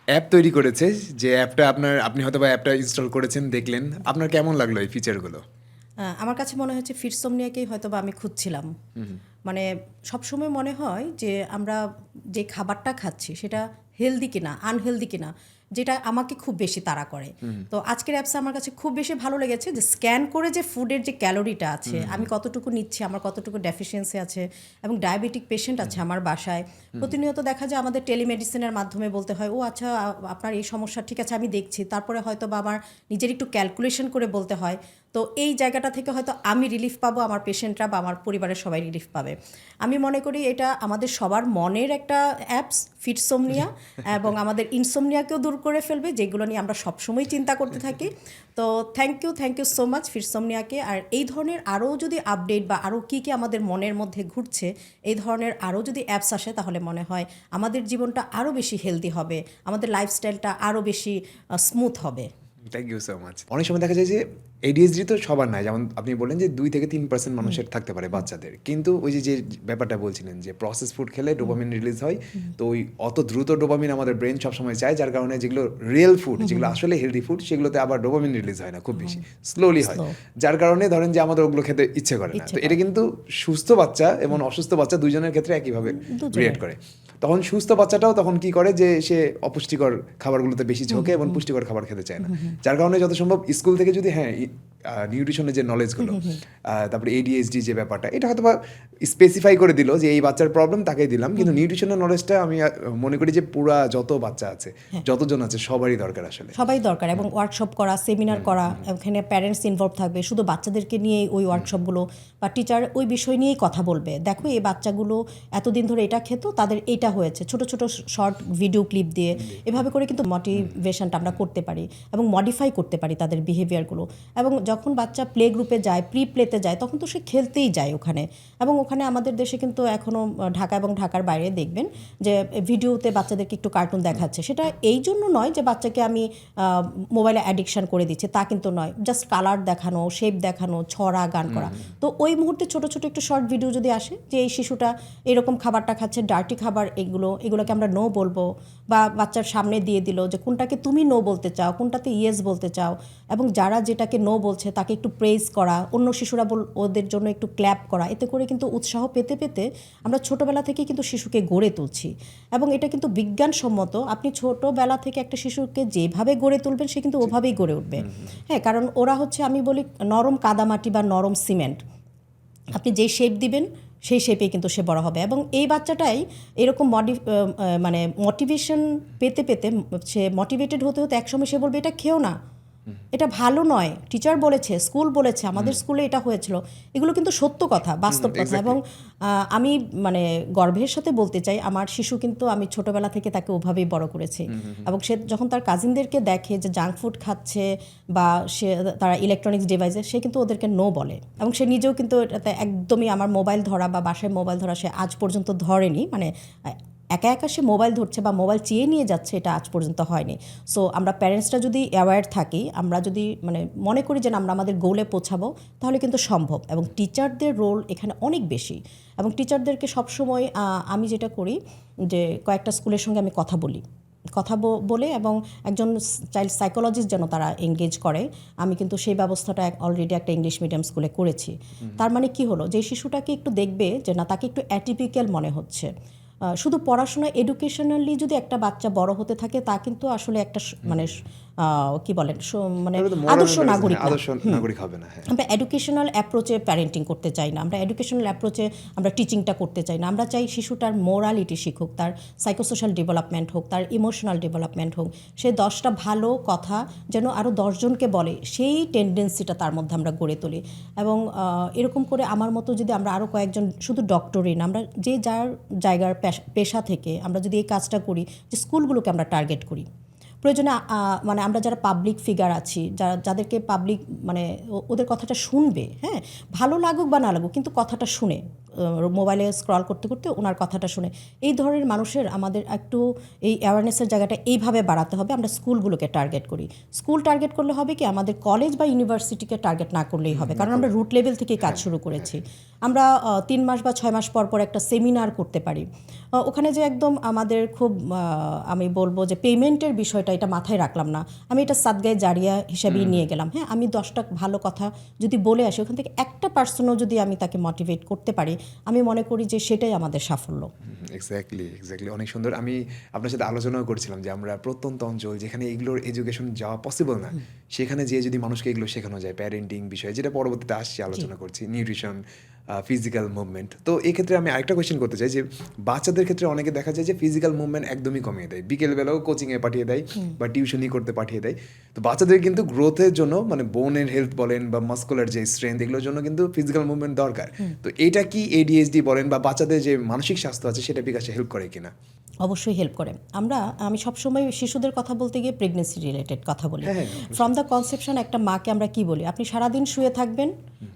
অ্যাপ তৈরি করেছে, যে অ্যাপটা আপনি হয়তো বা অ্যাপটা ইনস্টল করেছেন, দেখলেন, আপনার কেমন লাগলো এই ফিচারগুলো? আমার কাছে মনে হচ্ছে ফিরসোমনিয়াকেই হয়তো বা আমি খুঁজছিলাম। মানে সবসময় মনে হয় যে আমরা যে খাবারটা খাচ্ছি সেটা হেলদি কিনা, আনহেলদি কিনা, যেটা আমাকে খুব বেশি তাড়া করে। তো আজকের অ্যাপসে আমার কাছে খুব বেশি ভালো লেগেছে, যে স্ক্যান করে যে ফুডের যে ক্যালোরিটা আছে, আমি কতটুকু নিচ্ছি, আমার কতটুকু ডেফিসিয়েন্সি আছে, এবং ডায়াবেটিক পেশেন্ট আছে আমার বাসায়, প্রতিনিয়ত দেখা যায় আমাদের টেলিমেডিসিনের মাধ্যমে বলতে হয়, ও আচ্ছা আপনার এই সমস্যা, ঠিক আছে আমি দেখছি, তারপরে হয়তো বা আমার নিজের একটু ক্যালকুলেশন করে বলতে হয়। তো এই জায়গাটা থেকে হয়তো আমি রিলিফ পাবো, আমার পেশেন্টরা বা আমার পরিবারের সবাই রিলিফ পাবে। আমি মনে করি এটা আমাদের সবার মনের একটা অ্যাপস ফিরসোমনিয়া, এবং আমাদের ইনসোমনিয়াকেও দূর করে ফেলবে, যেগুলো নিয়ে আমরা সবসময় চিন্তা করতে থাকি। তো থ্যাংক ইউ সো মাচ ফিরসোমনিয়াকে। আর এই ধরনের আরও যদি আপডেট বা আরও কী কী আমাদের মনের মধ্যে ঘুরছে, এই ধরনের আরও যদি অ্যাপস আসে, তাহলে মনে হয় আমাদের জীবনটা আরও বেশি হেলদি হবে, আমাদের লাইফস্টাইলটা আরও বেশি স্মুথ হবে। Thank you so much. অনেক সময় দেখা যায় যে এডিএসডি তো সবার নাই, যেমন আপনি বললেন যে 2 থেকে 3% মানুষের থাকতে পারে বাচ্চাদের, কিন্তু ওই যে ব্যাপারটা বলছিলেন যে প্রসেস ফুড খেলে ডোপামিন রিলিজ হয়, তো ওই অত দ্রুত ডোপামিন আমাদের ব্রেন সবসময় চায়, যার কারণে যেগুলো রিয়েল ফুড, যেগুলো আসলে হেলদি ফুড, সেগুলোতে আবার ডোপামিন রিলিজ হয় না, খুব বেশি স্লোলি হয়, যার কারণে ধরেন যে আমাদের ওগুলো খেতে ইচ্ছে করে না। তো এটা কিন্তু সুস্থ বাচ্চা এবং অসুস্থ বাচ্চা দুইজনের ক্ষেত্রে একইভাবে রিয়েক্ট করে। তখন সুস্থ বাচ্চাটাও তখন কি করে, যে সে অপুষ্টিকর খাবারগুলোতে বেশি ঝোঁকে এবং পুষ্টিকর খাবার খেতে চায় না, যার কারণে যত সম্ভব স্কুল থেকে যদি নিউট্রিশনের যে নলেজগুলো, তারপরে ADHD যে ব্যাপারটা, এটা হয়তো বা স্পেসিফাই করে দিল যে এই বাচ্চার প্রবলেম তাকেই দিলাম, কিন্তু নিউট্রিশনের নলেজটা আমি মনে করি যে পুরা যত বাচ্চা আছে, যতজন আছে সবারই দরকার আসলে। সবাই দরকার, এবং ওয়ার্কশপ করা, সেমিনার করা, এখানে প্যারেন্টস ইনভলভ থাকবে, শুধু বাচ্চাদেরকে নিয়ে ওই ওয়ার্কশপগুলো, বা টিচার ওই বিষয় নিয়েই কথা বলবে। দেখো এই বাচ্চাগুলো এতদিন ধরে এটা খেত, তাদের এটা হয়েছে, ছোট ছোট শর্ট ভিডিও ক্লিপ দিয়ে এভাবে করে কিন্তু মোটিভেশনটা আমরা করতে পারি এবং মডিফাই করতে পারি তাদের বিহেভিয়ারগুলো। এবং যখন বাচ্চা প্লে গ্রুপে যায়, প্রি প্লেতে যায়, তখন তো সে খেলতেই যায় ওখানে। এবং ওখানে আমাদের দেশে কিন্তু এখনও ঢাকা এবং ঢাকার বাইরে দেখবেন যে ভিডিওতে বাচ্চাদেরকে একটু কার্টুন দেখাচ্ছে। সেটা এই জন্য নয় যে বাচ্চাকে আমি মোবাইলে অ্যাডিকশান করে দিচ্ছি, তা কিন্তু নয়। জাস্ট কালার দেখানো, শেপ দেখানো, ছড়া গান করা। তো ওই মুহূর্তে ছোট ছোট একটু শর্ট ভিডিও যদি আসে যে এই শিশুটা এরকম খাবারটা খাচ্ছে, ডার্টি খাবার, এগুলোকে আমরা নো বলবো, বা বাচ্চার সামনে দিয়ে দিল যে কোনটাকে তুমি নো বলতে চাও, কোনটাতে ইয়েস বলতে চাও, এবং যারা যেটাকে নো বলছে তাকে একটু প্রেজ করা, অন্য শিশুরা ওদের জন্য একটু ক্ল্যাপ করা। এতে করে কিন্তু উৎসাহ পেতে পেতে আমরা ছোটোবেলা থেকেই কিন্তু শিশুকে গড়ে তুলছি। এবং এটা কিন্তু বিজ্ঞানসম্মত। আপনি ছোটোবেলা থেকে একটা শিশুকে যেভাবে গড়ে তুলবেন সে কিন্তু ওভাবেই গড়ে উঠবে। হ্যাঁ, কারণ ওরা হচ্ছে, আমি বলি, নরম কাদামাটি বা নরম সিমেন্ট। আপনি যেই শেপ দিবেন সেই শেপেই কিন্তু সে বড় হবে। এবং এই বাচ্চাটাই এরকম মানে মোটিভেশন পেতে পেতে, সে মোটিভেটেড হতে হতে একসময় সে বলবে এটা খেও না, এটা ভালো নয়, টিচার বলেছে, স্কুল বলেছে, আমাদের স্কুলে এটা হয়েছিল। এগুলো কিন্তু সত্য কথা, বাস্তব কথা। এবং আমি মানে গর্বের সাথে বলতে চাই, আমার শিশু কিন্তু আমি ছোটবেলা থেকে তাকে ওভাবেই বড় করেছি। এবং সে যখন তার কাজিনদেরকে দেখে যে জাঙ্ক ফুড খাচ্ছে বা তারা ইলেকট্রনিক্স ডিভাইসে, সে কিন্তু ওদেরকে নো বলে। এবং সে নিজেও কিন্তু এটাতে একদমই, আমার মোবাইল ধরা বা বাসায় মোবাইল ধরা সে আজ পর্যন্ত ধরেনি। মানে একা একা সে মোবাইল ধরছে বা মোবাইল চেয়ে নিয়ে যাচ্ছে, এটা আজ পর্যন্ত হয়নি। সো আমরা প্যারেন্টসরা যদি অ্যাওয়্যার থাকি, আমরা যদি মানে মনে করি যে আমরা আমাদের গোলে পৌঁছাবো, তাহলে কিন্তু সম্ভব। এবং টিচারদের রোল এখানে অনেক বেশি। এবং টিচারদেরকে সবসময় আমি যেটা করি যে কয়েকটা স্কুলের সঙ্গে আমি কথা বলে, এবং একজন চাইল্ড সাইকোলজিস্ট যেন তারা এঙ্গেজ করে, আমি কিন্তু সেই ব্যবস্থাটা অলরেডি একটা ইংলিশ মিডিয়াম স্কুলে করেছি। তার মানে কি হলো, যে শিশুটাকে একটু দেখবে যে না, তাকে একটু অ্যাটিপিক্যাল মনে হচ্ছে। শুধু পড়াশোনা, এডুকেশনালি যদি একটা বাচ্চা বড় হতে থাকে, তা কিন্তু আসলে একটা মানে কি বলেন, মানে আদর্শ নাগরিক হবে না। আমরা এডুকেশনাল অ্যাপ্রোচে প্যারেন্টিং করতে চাই না, আমরা এডুকেশনাল অ্যাপ্রোচে আমরা টিচিংটা করতে চাই না। আমরা চাই শিশুটার মোরালিটি শিখুক, তার সাইকোসোশ্যাল ডেভেলপমেন্ট হোক, তার ইমোশনাল ডেভেলপমেন্ট হোক, সে 10টা ভালো কথা যেন আরও 10 জনকে বলে, সেই টেন্ডেন্সিটা তার মধ্যে আমরা গড়ে তুলি। এবং এরকম করে আমার মতো যদি আমরা আরও কয়েকজন, শুধু ডক্টরই না, আমরা যে যার জায়গার পেশা থেকে আমরা যদি এই কাজটা করি, যে স্কুলগুলোকে আমরা টার্গেট করি, প্রয়োজনে মানে আমরা যারা পাবলিক ফিগার আছি, যাদেরকে পাবলিক মানে ওদের কথাটা শুনবে, হ্যাঁ, ভালো লাগুক বা না লাগুক, কিন্তু কথাটা শুনে, মোবাইলে স্ক্রল করতে করতে ওনার কথাটা শুনে, এই ধরনের মানুষের আমাদের একটু এই অ্যাওয়ারনেসের জায়গাটা এইভাবে বাড়াতে হবে। আমরা স্কুলগুলোকে টার্গেট করি। স্কুল টার্গেট করলে হবে কি, আমাদের কলেজ বা ইউনিভার্সিটিকে টার্গেট না করলেই হবে, কারণ আমরা রুট লেভেল থেকেই কাজ শুরু করেছি। আমরা 3 মাস বা 6 মাস পর পর একটা সেমিনার করতে পারি। ওখানে যে একদম আমাদের খুব আমি বলবো যে পেমেন্টের বিষয়টা, এটা মাথায় রাখলাম না, আমি এটা সাদগায়ে জারিয়া হিসাবেই নিয়ে গেলাম। হ্যাঁ, আমি 10টা ভালো কথা যদি বলে আসি, ওখান থেকে একটা পার্সনও যদি আমি তাকে মোটিভেট করতে পারি, আমি মনে করি যে সেটাই আমাদের সাফল্য। এক্স্যাক্টলি অনেক সুন্দর। আমি আপনার সাথে আলোচনাও করছিলাম যে আমরা প্রত্যন্ত অঞ্চল, যেখানে এগুলোর এডুকেশন যাওয়া পসিবল না, সেখানে যেয়ে যদি মানুষকে এগুলো শেখানো যায়, প্যারেন্টিং বিষয়ে, যেটা পরবর্তীতে আসছে আলোচনা করছি, নিউট্রিশন, ফিজিক্যাল মুভমেন্ট। তো এই ক্ষেত্রে আমি আরেকটা কোয়েশ্চেন করতে চাই যে বাচ্চাদের ক্ষেত্রে অনেকে দেখা যায় যে ফিজিক্যাল মুভমেন্ট একদমই কমিয়ে দেয়, বিকেলবেলাও কোচিংয়ে পাঠিয়ে দেয় বা টিউশনি করতে পাঠিয়ে দেয়। তো বাচ্চাদের কিন্তু গ্রোথের জন্য, মানে বোনের হেলথ বলেন বা মাস্কুলার যে স্ট্রেংথ, এগুলোর জন্য কিন্তু ফিজিক্যাল মুভমেন্ট দরকার। তো এটা কি ADHD বলেন বা বাচ্চাদের যে মানসিক স্বাস্থ্য আছে সেটা বিকাশে হেল্প করে কিনা? অবশ্যই হেল্প করে। আমি সবসময় শিশুদের কথা বলতে গিয়ে প্রেগনেন্সি রিলেটেড কথা বলি। ফ্রম দ্য কনসেপশন, একটা মাকে আমরা কি বলি, আপনি সারাদিন শুয়ে থাকবেন,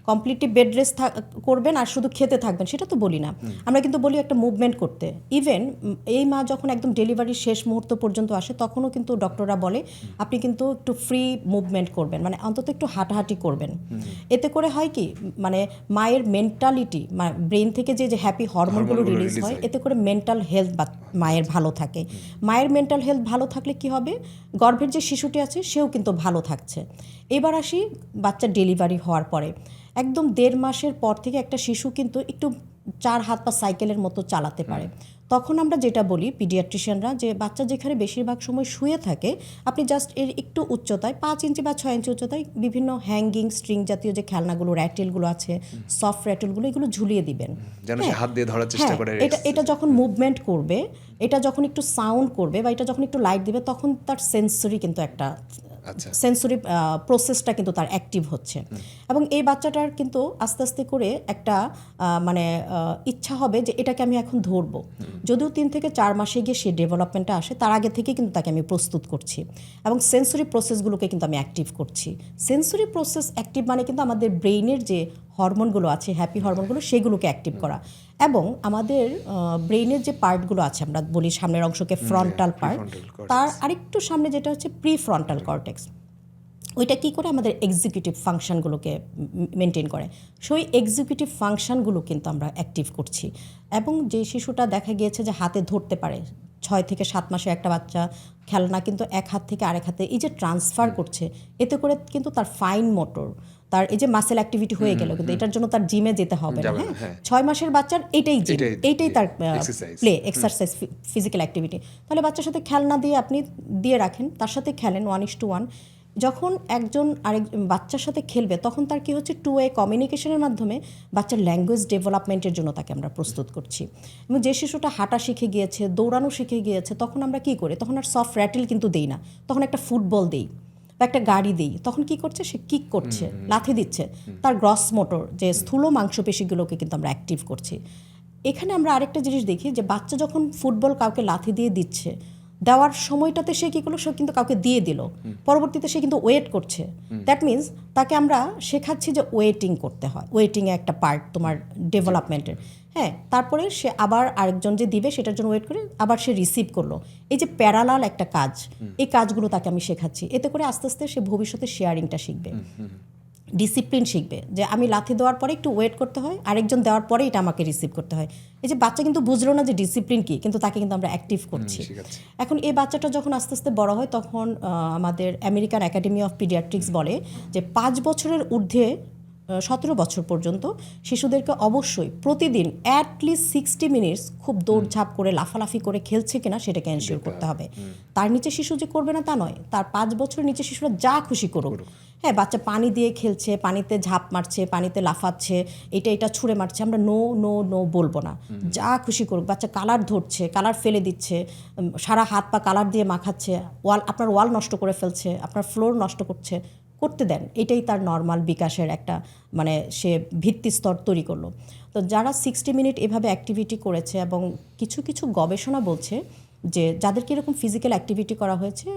কমপ্লিটলি বেড রেস্ট করবেন আর শুধু খেতে থাকবেন, সেটা তো বলি না। আমরা কিন্তু বলি একটা মুভমেন্ট করতে। ইভেন এই মা যখন একদম ডেলিভারির শেষ মুহূর্ত পর্যন্ত আসে, তখনও কিন্তু ডক্টররা বলে আপনি কিন্তু একটু ফ্রি মুভমেন্ট করবেন, মানে অন্তত একটু হাঁটাহাঁটি করবেন। এতে করে হয় কি, মানে মায়ের মেন্টালিটি, ব্রেন থেকে যে হ্যাপি হরমোনগুলো রিলিজ হয়, এতে করে মেন্টাল হেলথ বা মায়ের ভালো থাকে। মায়ের মেন্টাল হেলথ ভালো থাকলে কি হবে, গর্ভের যে শিশুটি আছে সেও কিন্তু ভালো থাকছে। এবার আসি বাচ্চার ডেলিভারি হওয়ার পরে, একদম 1.5 মাসের পর থেকে একটা শিশু কিন্তু একটু 4 হাত বা সাইকেলের মতো চালাতে পারে। তখন আমরা যেটা বলি পিডিয়াট্রিশিয়ানরা যে বাচ্চা যেখানে বেশিরভাগ সময় শুয়ে থাকে আপনি জাস্ট এর একটু উচ্চতায় 5 ইঞ্চি বা 6 ইঞ্চি উচ্চতায় বিভিন্ন হ্যাঙ্গিং স্ট্রিং জাতীয় যে খেলনাগুলো র্যাটেলগুলো আছে সফট র্যাটেলগুলো এগুলো ঝুলিয়ে দিবেন, যেন সে হাত দিয়ে ধরার চেষ্টা করে। এটা যখন মুভমেন্ট করবে, এটা যখন একটু সাউন্ড করবে বা এটা যখন একটু লাইট দিবে তখন তার সেন্সরি কিন্তু একটা সেন্সরি প্রসেসটা কিন্তু তার অ্যাক্টিভ হচ্ছে এবং এই বাচ্চাটার কিন্তু আস্তে আস্তে করে একটা মানে ইচ্ছা হবে যে এটাকে আমি এখন ধরবো। যদিও 3 থেকে 4 মাসে গিয়ে সে ডেভেলপমেন্টটা আসে, তার আগে থেকে কিন্তু তাকে আমি প্রস্তুত করছি এবং সেন্সরি প্রসেসগুলোকে কিন্তু আমি অ্যাক্টিভ করছি। সেন্সরি প্রসেস অ্যাক্টিভ মানে কিন্তু আমাদের ব্রেইনের যে হরমোনগুলো আছে, হ্যাপি হরমোনগুলো, সেগুলোকে অ্যাক্টিভ করা এবং আমাদের ব্রেইনের যে পার্টগুলো আছে, আমরা বলি সামনের অংশকে ফ্রন্টাল পার্ট, তার আরেকটু সামনে যেটা হচ্ছে প্রি ফ্রন্টাল কর্টেক্স, ওইটা কী করে আমাদের এক্সিকিউটিভ ফাংশনগুলোকে মেনটেন করে। সেই এক্সিকিউটিভ ফাংশনগুলো কিন্তু আমরা অ্যাক্টিভ করছি এবং যে শিশুটা দেখা গিয়েছে যে হাতে ধরতে পারে, 6 থেকে 7 মাসের একটা বাচ্চা খেলনা কিন্তু এক হাত থেকে আরেক হাতে এই যে ট্রান্সফার করছে, এতে করে কিন্তু তার ফাইন মোটর, তার এই যে মাসেল অ্যাক্টিভিটি হয়ে গেল, কিন্তু এটার জন্য তার জিমে যেতে হবে না। হ্যাঁ, 6 মাসের বাচ্চার এটাই জিম, এইটাই তার প্লে এক্সারসাইজ ফিজিক্যাল অ্যাক্টিভিটি। তাহলে বাচ্চার সাথে খেলনা দিয়ে আপনি দিয়ে রাখেন, তার সাথে খেলেন 1:1। যখন একজন আরেক বাচ্চার সাথে খেলবে তখন তার কি হচ্ছে, 2-way কমিউনিকেশনের মাধ্যমে বাচ্চার ল্যাঙ্গুয়েজ ডেভেলপমেন্টের জন্য তাকে আমরা প্রস্তুত করছি। এবং যে শিশুটা হাঁটা শিখে গিয়েছে, দৌড়ানো শিখে গিয়েছে, তখন আমরা কি করি, তখন আর সফট র্যাটেল কিন্তু দেই না, তখন একটা ফুটবল দেই বা একটা গাড়ি দিই। তখন কি করছে, সে কিক করছে, লাথি দিচ্ছে, তার গ্রস মোটর যে স্থূল মাংসপেশিগুলোকে কিন্তু আমরা অ্যাক্টিভ করছি। এখানে আমরা আরেকটা জিনিস দেখি যে বাচ্চা যখন ফুটবল কাউকে লাথি দিয়ে দিচ্ছে, দেওয়ার সময়টাতে সে কী করলো, সে কিন্তু কাউকে দিয়ে দিল, পরবর্তীতে সে কিন্তু ওয়েট করছে। দ্যাট মিনস তাকে আমরা শেখাচ্ছি যে ওয়েটিং করতে হয়, ওয়েটিংয়ে একটা পার্ট তোমার ডেভেলপমেন্টের। হ্যাঁ, তারপরে সে আবার আরেকজন যে দিবে সেটার জন্য ওয়েট করে আবার সে রিসিভ করলো। এই যে প্যারালাল একটা কাজ, এই কাজগুলো তাকে আমি শেখাচ্ছি। এতে করে আস্তে আস্তে সে ভবিষ্যতে শেয়ারিংটা শিখবে, ডিসিপ্লিন শিখবে, যে আমি লাথি দেওয়ার পরে একটু ওয়েট করতে হয়, আরেকজন দেওয়ার পরে এটা আমাকে রিসিভ করতে হয়। এই যে বাচ্চা কিন্তু বুঝলো না যে ডিসিপ্লিন কী, কিন্তু তাকে কিন্তু আমরা অ্যাক্টিভ করছি। এখন এই বাচ্চাটা যখন আস্তে আস্তে বড় হয় তখন আমাদের আমেরিকান একাডেমি অফ পিডিয়াট্রিক্স বলে যে 5 বছরের ঊর্ধ্বে 17 বছর পর্যন্ত শিশুদেরকে অবশ্যই প্রতিদিন অ্যাটলিস্ট 60 মিনিটস খুব দৌড়ঝাঁপ করে লাফালাফি করে খেলছে কিনা সেটাকে এনশিওর করতে হবে। তার নিচে শিশু যে করবে না তা নয়, তার 5 বছরের নিচে শিশুরা যা খুশি করুক। হ্যাঁ, বাচ্চা পানি দিয়ে খেলছে, পানিতে ঝাঁপ মারছে, পানিতে লাফাচ্ছে, এটা ছুঁড়ে মারছে, আমরা নো নো নো বলবো না, যা খুশি করুক। বাচ্চা কালার ধরছে, কালার ফেলে দিচ্ছে, সারা হাত পা কালার দিয়ে মাখাচ্ছে, আপনার ওয়াল নষ্ট করে ফেলছে, আপনার ফ্লোর নষ্ট করতে দেন। এটাই তার নর্মাল বিকাশের একটা মানে সে ভিত্তিস্তর তৈরি করলো। তো যারা 60 মিনিট এভাবে অ্যাক্টিভিটি করেছে এবং কিছু কিছু গবেষণা বলছে যে যাদেরকে এরকম ফিজিক্যাল অ্যাক্টিভিটি করা হয়েছে,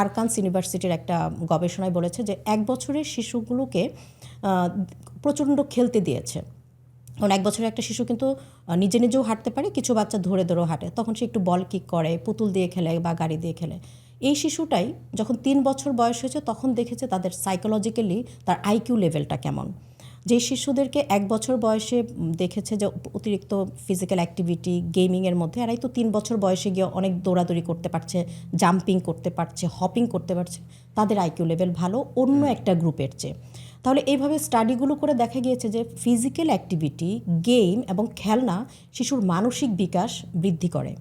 আরকানস ইউনিভার্সিটির একটা গবেষণায় বলেছে যে 1 বছরের শিশুগুলোকে প্রচণ্ড খেলতে দিয়েছে। কারণ 1 বছরের একটা শিশু কিন্তু নিজে নিজেও হাঁটতে পারে, কিছু বাচ্চা ধরে ধরেও হাঁটে, তখন সে একটু বল কিক করে, পুতুল দিয়ে খেলে বা গাড়ি দিয়ে খেলে। এই শিশুটাই যখন 3 বছর বয়স হয়েছে তখন দেখেছে তাদের সাইকোলজিক্যালি তার আইকিউ লেভেলটা কেমন। যে শিশুদেরকে 1 বছর বয়সে দেখেছে যে অতিরিক্ত ফিজিক্যাল অ্যাক্টিভিটি গেমিংয়ের মধ্যে, এরাই তো 3 বছর বয়সে গিয়ে অনেক দৌড়াদৌড়ি করতে পারছে, জাম্পিং করতে পারছে, হপিং করতে পারছে, তাদের আইকিউ লেভেল ভালো অন্য একটা গ্রুপের চেয়ে। তাহলে এইভাবে স্টাডিগুলো করে দেখা গিয়েছে যে ফিজিক্যাল অ্যাক্টিভিটি, গেম এবং খেলনা শিশুর মানসিক বিকাশ বৃদ্ধি করে।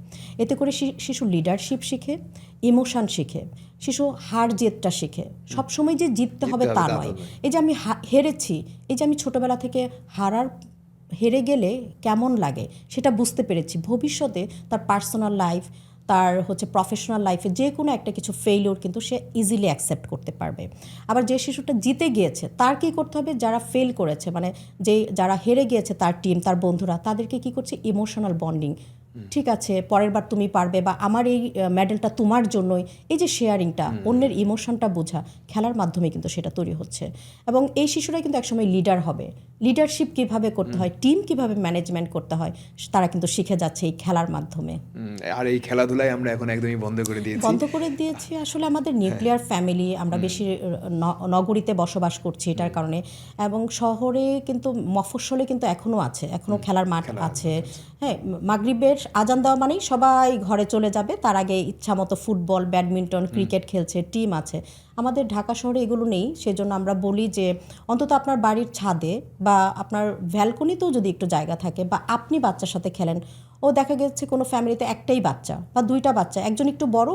এতে করে শিশু লিডারশিপ শিখে, ইমোশন শিখে, শিশু হার জেতটা শিখে। সবসময় যে জিততে হবে তা নয়। এই যে আমি হেরেছি, এই যে আমি ছোটোবেলা থেকে হেরে গেলে কেমন লাগে সেটা বুঝতে পেরেছি, ভবিষ্যতে তার পার্সোনাল লাইফ, তার হচ্ছে প্রফেশনাল লাইফে যে কোনো একটা কিছু ফেইলিওর কিন্তু সে ইজিলি অ্যাকসেপ্ট করতে পারবে। আবার যে শিশুটা জিতে গিয়েছে তার কী করতে হবে, যারা ফেল করেছে মানে যারা হেরে গিয়েছে তার টিম, তার বন্ধুরা, তাদেরকে কী করছে, ইমোশনাল বন্ডিং, ঠিক আছে পরের বার তুমি পারবে বা আমার এই মেডেলটা তোমার জন্যই, এই যে শেয়ারিংটা, অন্যের ইমোশনটা বোঝা, খেলার মাধ্যমে কিন্তু সেটা তৈরি হচ্ছে। এবং এই শিশুরা কিন্তু একসময় লিডার হবে, লিডারশিপ কীভাবে করতে হয়, টিম কীভাবে ম্যানেজমেন্ট করতে হয়, তারা কিন্তু শিখে যাচ্ছে এই খেলার মাধ্যমে। আর এই খেলাধুলায় আমরা এখন একদমই বন্ধ করে দিয়েছি। আসলে আমাদের নিউক্লিয়ার ফ্যামিলি, আমরা বেশি নগরীতে বসবাস করছি এটার কারণে, এবং শহরে কিন্তু মফস্বলে কিন্তু এখনও আছে, এখনও খেলার মাঠ আছে। হ্যাঁ, মাগরিবের আজান দেওয়া মানেই সবাই ঘরে চলে যাবে, তার আগে ইচ্ছামতো ফুটবল, ব্যাডমিন্টন, ক্রিকেট খেলছে, টিম আছে। আমাদের ঢাকা শহরে এগুলো নেই, সেজন্য আমরা বলি যে অন্তত আপনার বাড়ির ছাদে বা আপনার ব্যালকনিতেও যদি একটু জায়গা থাকে বা আপনি বাচ্চার সাথে খেলেন। ও দেখা গেছে কোনো ফ্যামিলিতে একটাই বাচ্চা বা দুইটা বাচ্চা, একজন একটু বড়,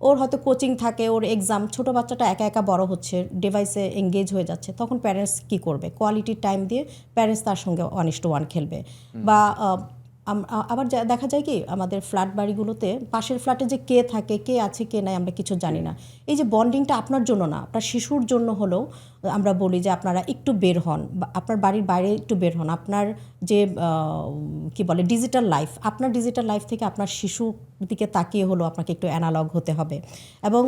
ওর হয়তো কোচিং থাকে, ওর এক্সাম, ছোট বাচ্চাটা একা একা বড় হচ্ছে, ডিভাইসে এঙ্গেজ হয়ে যাচ্ছে, তখন প্যারেন্টস কি করবে? কোয়ালিটি টাইম দিয়ে প্যারেন্টস তার সঙ্গে 1:1 খেলবে। বা আবার দেখা যায় কি আমাদের ফ্ল্যাট বাড়িগুলোতে পাশের ফ্ল্যাটে যে কে থাকে, কে আছে, কে নাই, আমরা কিছু জানি না। এই যে বন্ডিংটা আপনার জন্য না, আপনার শিশুর জন্য হলেও আমরা বলি যে আপনারা একটু বের হন, বা আপনার বাড়ির বাইরে একটু বের হন। আপনার যে কি বলে ডিজিটাল লাইফ, আপনার ডিজিটাল লাইফ থেকে আপনার শিশুর দিকে তাকিয়ে হলো আপনাকে একটু অ্যানালগ হতে হবে। এবং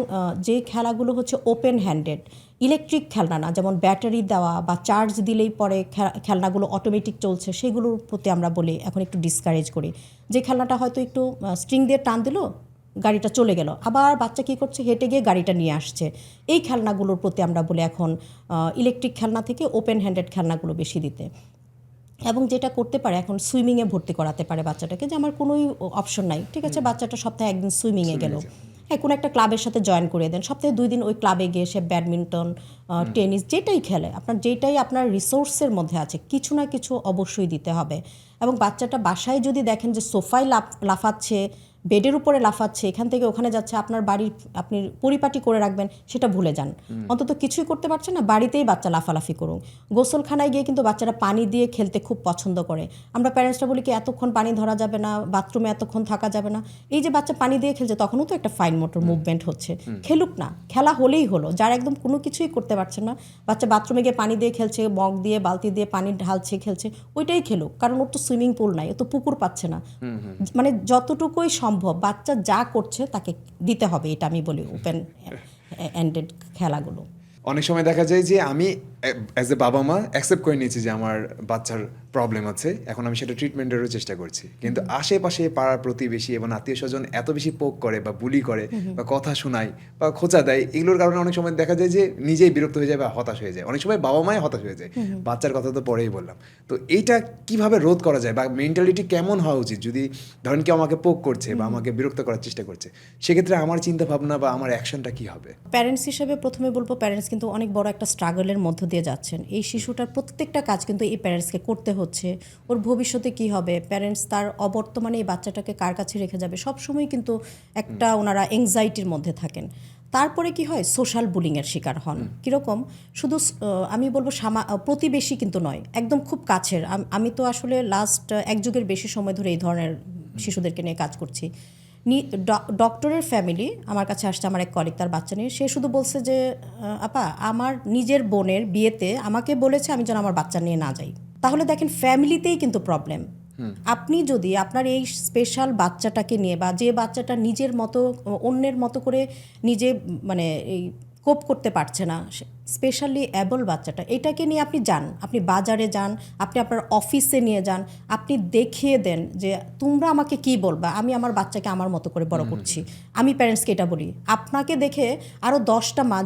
যে খেলাগুলো হচ্ছে ওপেন হ্যান্ডেড, ইলেকট্রিক খেলনা না, যেমন ব্যাটারি দেওয়া বা চার্জ দিলেই পরে খেলনাগুলো অটোমেটিক চলছে, সেগুলোর প্রতি আমরা বলি এখন একটু ডিসকারেজ করি। যে খেলনাটা হয়তো একটু স্ট্রিং দিয়ে টান দিল, গাড়িটা চলে গেল, আবার বাচ্চা কী করছে, হেঁটে গিয়ে গাড়িটা নিয়ে আসছে। এই খেলনাগুলোর প্রতি আমরা বলি এখন ইলেকট্রিক খেলনা থেকে ওপেন হ্যান্ডেড খেলনাগুলো বেশি দিতে। এবং যেটা করতে পারে এখন সুইমিংয়ে ভর্তি করাতে পারে বাচ্চাটাকে, যে আমার কোনোই অপশন নাই, ঠিক আছে, বাচ্চাটা সপ্তাহে একদিন সুইমিংয়ে গেল, হ্যাঁ কোনো একটা ক্লাবের সাথে জয়েন করে দেন, সপ্তাহে 2 দিন ওই ক্লাবে গিয়ে সে ব্যাডমিন্টন, টেনিস যেটাই খেলে, আপনার যেটাই আপনার রিসোর্সের মধ্যে আছে কিছু না কিছু অবশ্যই দিতে হবে। এবং বাচ্চাটা বাসায় যদি দেখেন যে সোফায় লাফাচ্ছে, বেডের উপরে লাফাচ্ছে, এখান থেকে ওখানে যাচ্ছে, আপনার বাড়ির আপনি পরিপাটি করে রাখবেন সেটা ভুলে যান। অন্তত কিছুই করতে পারছে না, বাড়িতেই বাচ্চা লাফালাফি করুন। গোসলখানায় গিয়ে কিন্তু বাচ্চারা পানি দিয়ে খেলতে খুব পছন্দ করে। আমরা প্যারেন্টসরা বলি কি এতক্ষণ পানি ধরা যাবে না, বাথরুমে এতক্ষণ থাকা যাবে না। এই যে বাচ্চা পানি দিয়ে খেলছে, তখনও তো একটা ফাইন মোটর মুভমেন্ট হচ্ছে। খেলুক না, খেলা হলেই হলো। যারা একদম কোনো কিছুই করতে পারছে না, বাচ্চা বাথরুমে গিয়ে পানি দিয়ে খেলছে, মগ দিয়ে বালতি দিয়ে পানি ঢালছে, খেলছে, ওইটাই খেলুক। কারণ ওর তো সুইমিং পুল নাই, ও তো পুকুর পাচ্ছে না। মানে যতটুকুই সম্ভব বাচ্চা যা করছে তাকে দিতে হবে, এটা আমি বলি ওপেন এন্ডেড খেলাগুলো। অনেক সময় দেখা যায় যে আমি অ্যাজ এ বাবা মা অ্যাকসেপ্ট করে নিয়েছি যে আমার বাচ্চার প্রবলেম আছে, এখন আমি সেটা ট্রিটমেন্টেরও চেষ্টা করছি, কিন্তু আশেপাশে পাড়ার প্রতিবেশী এবং আত্মীয় স্বজন এত বেশি পোক করে বা বুলি করে বা কথা শোনায় বা খোঁচা দেয়, এগুলোর কারণে অনেক সময় দেখা যায় যে নিজেই বিরক্ত হয়ে যায় বা হতাশ হয়ে যায়। অনেক সময় বাবা মাই হতাশ হয়ে যায়, বাচ্চার কথা তো পরেই বললাম। তো এইটা কিভাবে রোধ করা যায় বা মেন্টালিটি কেমন হওয়া উচিত? যদি ধরেন কেউ আমাকে পোক করছে বা আমাকে বিরক্ত করার চেষ্টা করছে, সেক্ষেত্রে আমার চিন্তা ভাবনা বা আমার অ্যাকশনটা কি হবে? প্যারেন্টস হিসেবে প্রথমে বলবো, প্যারেন্টস কিন্তু অনেক বড় একটা স্ট্রাগলের মধ্য দিয়ে যাচ্ছেন। এই শিশুটার প্রত্যেকটা কাজ কিন্তু এই প্যারেন্টসকে করতে হচ্ছে। ওর ভবিষ্যতে কি হবে, প্যারেন্টস তার অবর্তমানে এই বাচ্চাটাকে কার কাছে রেখে যাবে, সবসময় কিন্তু একটা ওনারা এংজাইটির মধ্যে থাকেন। তারপরে কি হয়, সোশ্যাল বুলিংয়ের শিকার হন। কীরকম, শুধু আমি বলবো প্রতিবেশী কিন্তু নয়, একদম খুব কাছের। আমি তো আসলে লাস্ট 1 যুগের বেশি সময় ধরে এই ধরনের শিশুদেরকে নিয়ে কাজ করছি। ডক্টরের ফ্যামিলি আমার কাছে আসছে, আমার এক কলিগ তার বাচ্চা নিয়ে, সে শুধু বলছে যে আপা আমার নিজের বোনের বিয়েতে আমাকে বলেছে আমি যেন আমার বাচ্চা নিয়ে না যাই। তাহলে দেখেন ফ্যামিলিতেই কিন্তু প্রবলেম। আপনি যদি আপনার এই স্পেশাল বাচ্চাটাকে নিয়ে বা যে বাচ্চাটা নিজের মতো অন্যের মতো করে নিজে মানে এই কোপ করতে পারছে না, স্পেশালি অ্যাবল বাচ্চাটা, এটাকে নিয়ে আপনি যান, আপনি বাজারে যান, আপনি আপনার অফিসে নিয়ে যান, আপনি দেখিয়ে দেন যে তোমরা আমাকে কি বলবা, আমি আমার বাচ্চাকে আমার মতো করে বড় করছি। আমি প্যারেন্টসকে এটা বলি, আপনাকে দেখে আরও 10টা মা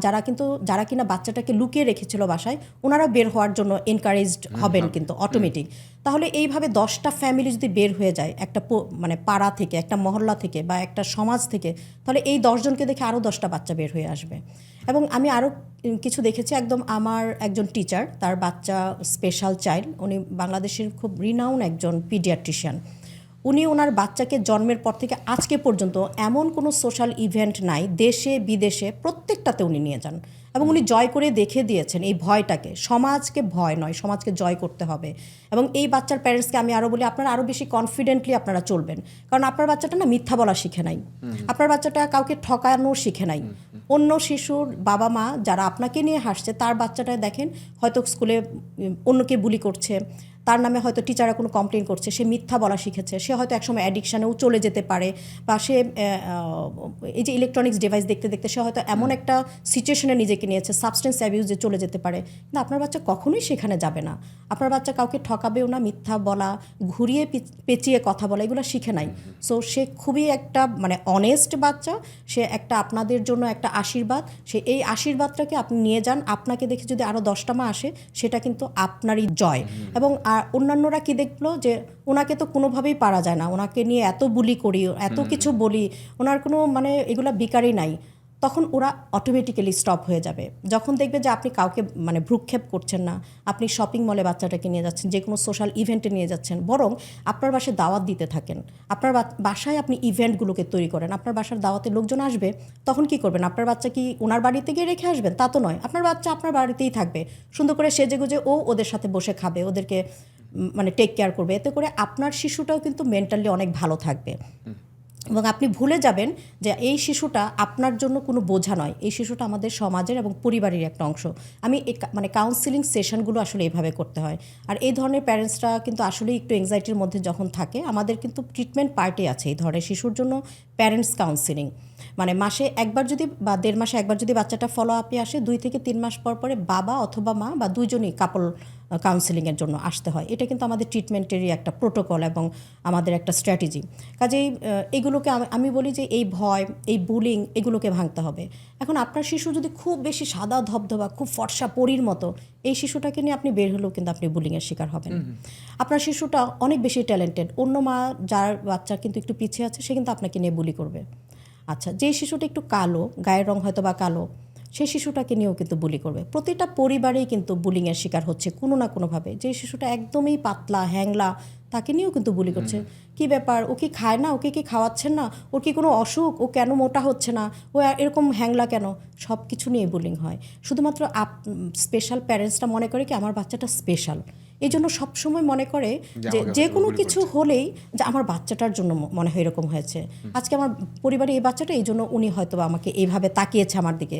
যারা কিনা বাচ্চাটাকে লুকিয়ে রেখেছিল বাসায়, ওনারা বের হওয়ার জন্য এনকারেজড হবেন কিন্তু অটোমেটিক। তাহলে এইভাবে 10টা ফ্যামিলি যদি বের হয়ে যায় একটা মানে পাড়া থেকে, একটা মহল্লা থেকে বা একটা সমাজ থেকে, তাহলে এই 10 জনকে দেখে আরও 10টা বাচ্চা বের হয়ে আসবে। এবং আমি আরও কিছু দেখেছি, একদম আমার একজন টিচার, তার বাচ্চা স্পেশাল চাইল্ড, উনি বাংলাদেশের খুব রিনাউন একজন পিডিয়াট্রিশিয়ান। উনি ওনার বাচ্চাকে জন্মের পর থেকে আজকে পর্যন্ত এমন কোনো সোশ্যাল ইভেন্ট নাই, দেশে বিদেশে প্রত্যেকটাতে উনি নিয়ে যান এবং উনি জয় করে দেখে দিয়েছেন এই ভয়টাকে। সমাজকে ভয় নয়, সমাজকে জয় করতে হবে। এবং এই বাচ্চার প্যারেন্টসকে আমি আরও বলি, আপনারা আরও বেশি কনফিডেন্টলি আপনারা চলবেন, কারণ আপনার বাচ্চাটা না মিথ্যা বলা শিখে নাই, আপনার বাচ্চাটা কাউকে ঠকানো শিখে নাই। অন্য শিশুর বাবা মা যারা আপনাকে নিয়ে হাসছে, তার বাচ্চাটা দেখেন হয়তো স্কুলে অন্যকে বুলি করছে, তার নামে হয়তো টিচাররা কোনো কমপ্লেন করছে, সে মিথ্যা বলা শিখেছে, সে হয়তো একসময় অ্যাডিকশানেও চলে যেতে পারে, বা সে এই যে ইলেকট্রনিক্স ডিভাইস দেখতে দেখতে সে হয়তো এমন একটা সিচুয়েশনে নিজেকে নিয়েছে, সাবস্টেন্স অ্যাবিউজে চলে যেতে পারে। কিন্তু আপনার বাচ্চা কখনোই সেখানে যাবে না। আপনার বাচ্চা কাউকে ঠকাবেও না, মিথ্যা বলা, ঘুরিয়ে পেঁচিয়ে কথা বলা, এগুলো শিখে নাই। সো সে খুবই একটা মানে অনেস্ট বাচ্চা, সে একটা আপনাদের জন্য একটা আশীর্বাদ। সে এই আশীর্বাদটাকে আপনি নিয়ে যান, আপনাকে দেখে যদি আরও 10টা মা আসে, সেটা কিন্তু আপনারই জয়। এবং আর আর অন্যান্যরা কি দেখলো যে ওনাকে তো কোনোভাবেই পারা যায় না, ওনাকে নিয়ে এত বুলি করি, এত কিছু বলি, ওনার কোনো মানে এগুলো বিকারই নাই, তখন ওরা অটোমেটিক্যালি স্টপ হয়ে যাবে। যখন দেখবে যে আপনি কাউকে মানে ভ্রুক্ষেপ করছেন না, আপনি শপিং মলে বাচ্চাটাকে নিয়ে যাচ্ছেন, যে কোনো সোশ্যাল ইভেন্টে নিয়ে যাচ্ছেন, বরং আপনার বাসায় দাওয়াত দিতে থাকেন, আপনার বাসায় আপনি ইভেন্টগুলোকে তৈরি করেন, আপনার বাসার দাওয়াতে লোকজন আসবে, তখন কি করবেন? আপনার বাচ্চা কি ওনার বাড়িতে গিয়ে রেখে আসবেন? তা তো নয়, আপনার বাচ্চা আপনার বাড়িতেই থাকবে, সুন্দর করে সেজেগুজে ও ওদের সাথে বসে খাবে, ওদেরকে মানে টেক কেয়ার করবে। এতে করে আপনার শিশুটাও কিন্তু মেন্টালি অনেক ভালো থাকবে এবং আপনি ভুলে যাবেন যে এই শিশুটা আপনার জন্য কোনো বোঝা নয়, এই শিশুটা আমাদের সমাজের এবং পরিবারের একটা অংশ। আমি মানে কাউন্সিলিং সেশনগুলো আসলে এইভাবে করতে হয়। আর এই ধরনের প্যারেন্টসরা কিন্তু আসলে একটু এংজাইটির মধ্যে যখন থাকে, আমাদের কিন্তু ট্রিটমেন্ট পার্টি আছে এই ধরনের শিশুর জন্য, প্যারেন্টস কাউন্সিলিং। মানে মাসে একবার যদি বা 1.5 মাসে একবার যদি বাচ্চাটা ফলো আপে আসে, 2 থেকে 3 মাস পর পরে বাবা অথবা মা বা দুইজনই কাপল কাউন্সিলিংয়ের জন্য আসতে হয়। এটা কিন্তু আমাদের ট্রিটমেন্টেরই একটা প্রোটোকল এবং আমাদের একটা স্ট্র্যাটেজি। কাজেই এগুলোকে আমি বলি যে এই ভয়, এই বুলিং, এগুলোকে ভাঙতে হবে। এখন আপনার শিশু যদি খুব বেশি সাদা ধবধবা, খুব ফর্সা পরীর মতো, এই শিশুটাকে নিয়ে আপনি বের হলেও কিন্তু আপনি বুলিংয়ের শিকার হবেন। আপনার শিশুটা অনেক বেশি ট্যালেন্টেড, অন্য মা যার বাচ্চা কিন্তু একটু পিছিয়ে আছে, সে কিন্তু আপনাকে নিয়ে বুলি করবে। আচ্ছা, যে শিশুটা একটু কালো, গায়ের রং হয়তো বা কালো, সেই শিশুটাকে নিয়েও কিন্তু বুলি করবে। প্রতিটা পরিবারেই কিন্তু বুলিংয়ের শিকার হচ্ছে কোনো না কোনোভাবে। যে শিশুটা একদমই পাতলা, হ্যাংলা, তাকে নিয়েও কিন্তু বুলি করছে। কি ব্যাপার, ও কি খায় না, ওকে কি খাওয়াচ্ছেন না, ওর কি কোনো অসুখ, ও কেন মোটা হচ্ছে না, ও এরকম হ্যাংলা কেন, সব কিছু নিয়ে বুলিং হয়। শুধুমাত্র স্পেশাল প্যারেন্টসরা মনে করে কি আমার বাচ্চাটা স্পেশাল, এই জন্য সবসময় মনে করে যে কোনো কিছু হলেই যে আমার বাচ্চাটার জন্য মনে হয় এরকম হয়েছে, আজকে আমার পরিবারে এই বাচ্চাটা, এই জন্য উনি হয়তো আমাকে এইভাবে তাকিয়েছে আমার দিকে,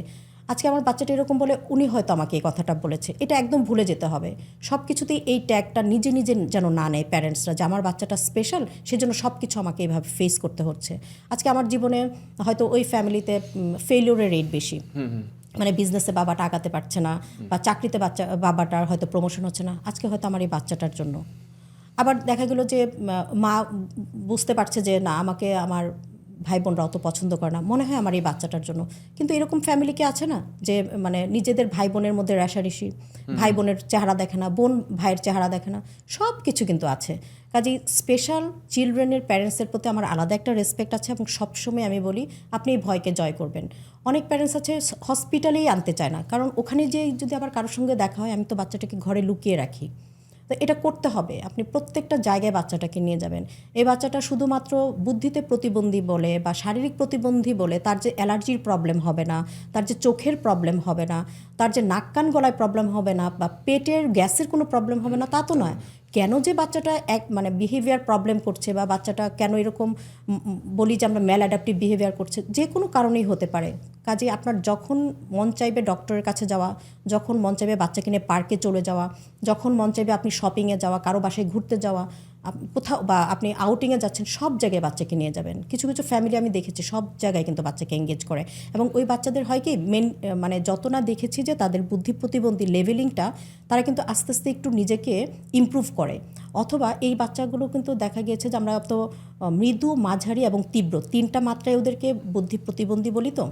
আজকে আমার বাচ্চাটা এরকম বলে উনি হয়তো আমাকে এই কথাটা বলেছে। এটা একদম ভুলে যেতে হবে। সব কিছুতেই এই ট্যাগটা নিজে নিজে যেন না নেয় প্যারেন্টসরা, যে আমার বাচ্চাটা স্পেশাল, সেজন্য সব কিছু আমাকে এইভাবে ফেস করতে হচ্ছে। আজকে আমার জীবনে হয়তো ওই ফ্যামিলিতে ফেলিওরের রেট বেশি, মানে বিজনেসে বাবাটা আগাতে পারছে না, বা চাকরিতে বাবাটার হয়তো প্রমোশন হচ্ছে না, আজকে হয়তো আমার এই বাচ্চাটার জন্য। আবার দেখা গেল যে মা বুঝতে পারছে যে না, আমাকে আমার ভাই বোনরা অত পছন্দ করে না, মনে হয় আমার এই বাচ্চাটার জন্য। কিন্তু এরকম ফ্যামিলি কি আছে না, যে মানে নিজেদের ভাই বোনের মধ্যে রেষারেষি, ভাই বোনের চেহারা দেখে না, বোন ভাইয়ের চেহারা দেখে না, সব কিছু কিন্তু আছে। কাজেই স্পেশাল চিলড্রেনের প্যারেন্টসের প্রতি আমার আলাদা একটা রেসপেক্ট আছে এবং সবসময় আমি বলি আপনি এই ভয়কে জয় করবেন। অনেক প্যারেন্টস আছে হসপিটালেই আনতে চায় না, কারণ ওখানে যে যদি আবার কারোর সঙ্গে দেখা হয়, আমি তো বাচ্চাটাকে ঘরে লুকিয়ে রাখি। তো এটা করতে হবে, আপনি প্রত্যেকটা জায়গায় বাচ্চাটাকে নিয়ে যাবেন। এই বাচ্চাটা শুধুমাত্র বুদ্ধিতে প্রতিবন্ধী বলে বা শারীরিক প্রতিবন্ধী বলে তার যে অ্যালার্জির প্রবলেম হবে না, তার যে চোখের প্রবলেম হবে না, তার যে নাক কান গলায় প্রবলেম হবে না, বা পেটের গ্যাসের কোনো প্রবলেম হবে না, তা তো নয়। কেন যে বাচ্চাটা মানে বিহেভিয়ার প্রবলেম করছে, বা বাচ্চাটা কেন এরকম বলি যে আমরা ম্যাল অ্যাডাপটিভ বিহেভিয়ার করছে, যে কোনো কারণেই হতে পারে। কাজে আপনার যখন মন চাইবে ডক্টরের কাছে যাওয়া, যখন মন চাইবে বাচ্চাকে নিয়ে পার্কে চলে যাওয়া, যখন মন চাইবে আপনি শপিংয়ে যাওয়া, কারো বাসায় ঘুরতে যাওয়া, কোথাও বা আপনি আউটিংয়ে যাচ্ছেন, সব জায়গায় বাচ্চাকে নিয়ে যাবেন। কিছু কিছু ফ্যামিলি আমি দেখেছি সব জায়গায় কিন্তু বাচ্চাকে এঙ্গেজ করে, এবং ওই বাচ্চাদের হয় কি মানে যত না দেখেছি যে তাদের বুদ্ধি প্রতিবন্ধী লেভেলিংটা, তারা কিন্তু আস্তে আস্তে একটু নিজেকে ইমপ্রুভ করে। অথবা এই বাচ্চাগুলো কিন্তু দেখা গিয়েছে যে আমরা তো মৃদু, মাঝারি এবং তীব্র 3টা মাত্রায় ওদেরকে বুদ্ধি প্রতিবন্ধী বলি। তো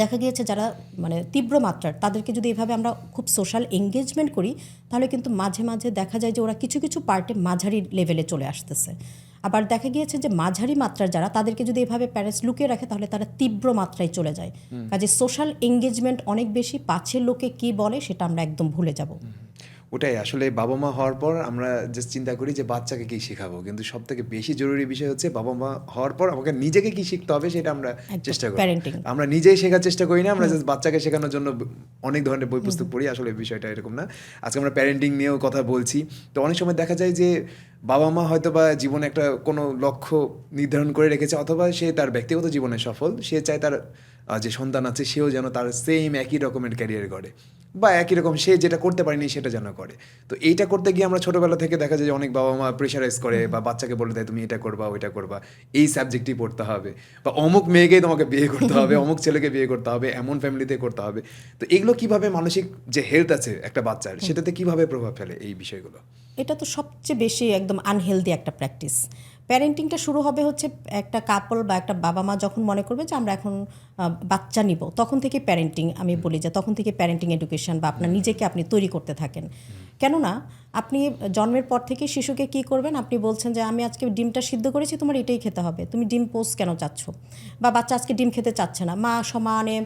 দেখা গিয়েছে যারা মানে তীব্র মাত্রার, তাদেরকে যদি এভাবে আমরা খুব সোশ্যাল এঙ্গেজমেন্ট করি, তাহলে কিন্তু মাঝে মাঝে দেখা যায় যে ওরা কিছু কিছু পার্টে মাঝারি লেভেলে চলে আসতেছে। আবার দেখা গিয়েছে যে মাঝারি মাত্রার যারা, তাদেরকে যদি এভাবে প্যারেন্টস লুকিয়ে রাখে, তাহলে তারা তীব্র মাত্রায় চলে যায়। কাজে সোশ্যাল এঙ্গেজমেন্ট অনেক বেশি, পাছের লোকে কি বলে সেটা আমরা একদম ভুলে যাব। ওটাই আসলে বাবা মা হওয়ার পর আমরা জাস্ট চিন্তা করি যে বাচ্চাকে কী শেখাবো, কিন্তু সব থেকে বেশি জরুরি বিষয় হচ্ছে বাবা মা হওয়ার পর আমাকে নিজেকে কী শিখতে হবে সেটা আমরা চেষ্টা করি। আমরা নিজেই শেখার চেষ্টা করি না, আমরা জাস্ট বাচ্চাকে শেখানোর জন্য অনেক ধরনের বই পুস্তক পড়ি। আসলে বিষয়টা এরকম না। আজকে আমরা প্যারেন্টিং নিয়েও কথা বলছি। তো অনেক সময় দেখা যায় যে বাবা মা হয়তো বা জীবনে একটা কোনো লক্ষ্য নির্ধারণ করে রেখেছে, অথবা সে তার ব্যক্তিগত জীবনে সফল, সে চায় তার যে সন্তান আছে সেও যেন তার সেম একই রকমের ক্যারিয়ার গড়ে, বা একই রকম সে যেটা করতে পারেনি সেটা যেন করে। তো এইটা করতে গিয়ে আমরা ছোটোবেলা থেকে দেখা যায় যে অনেক বাবা মা প্রেশারাইজ করে, বা বাচ্চাকে বলে দেয় তুমি এটা করবা, ওইটা করবা, এই সাবজেক্টই পড়তে হবে, বা অমুক মেয়েকেই তোমাকে বিয়ে করতে হবে, অমুক ছেলেকে বিয়ে করতে হবে, এমন ফ্যামিলিতে করতে হবে। তো এগুলো কিভাবে মানসিক যে হেলথ আছে একটা বাচ্চার, সেটাতে কিভাবে প্রভাব ফেলে এই বিষয়গুলো? এটা তো সবচেয়ে বেশি একদম আনহেলদি একটা প্র্যাকটিস। প্যারেন্টিংটা শুরু হবে হচ্ছে একটা কাপল বা একটা বাবা মা যখন মনে করবে যে আমরা এখন বাচ্চা নিব, তখন থেকে প্যারেন্টিং, আমি বলি যে তখন থেকে প্যারেন্টিং এডুকেশন বা আপনার নিজেকে আপনি তৈরি করতে থাকেন। কেননা আপনি জন্মের পর থেকে শিশুকে কি করবেন, আপনি বলছেন যে আমি আজকে ডিমটা সিদ্ধ করেছি, তোমার এটাই খেতে হবে, তুমি ডিম পোস্ট কেন চাচ্ছ, বা বাচ্চা আজকে ডিম খেতে চাচ্ছে না, মা সমানে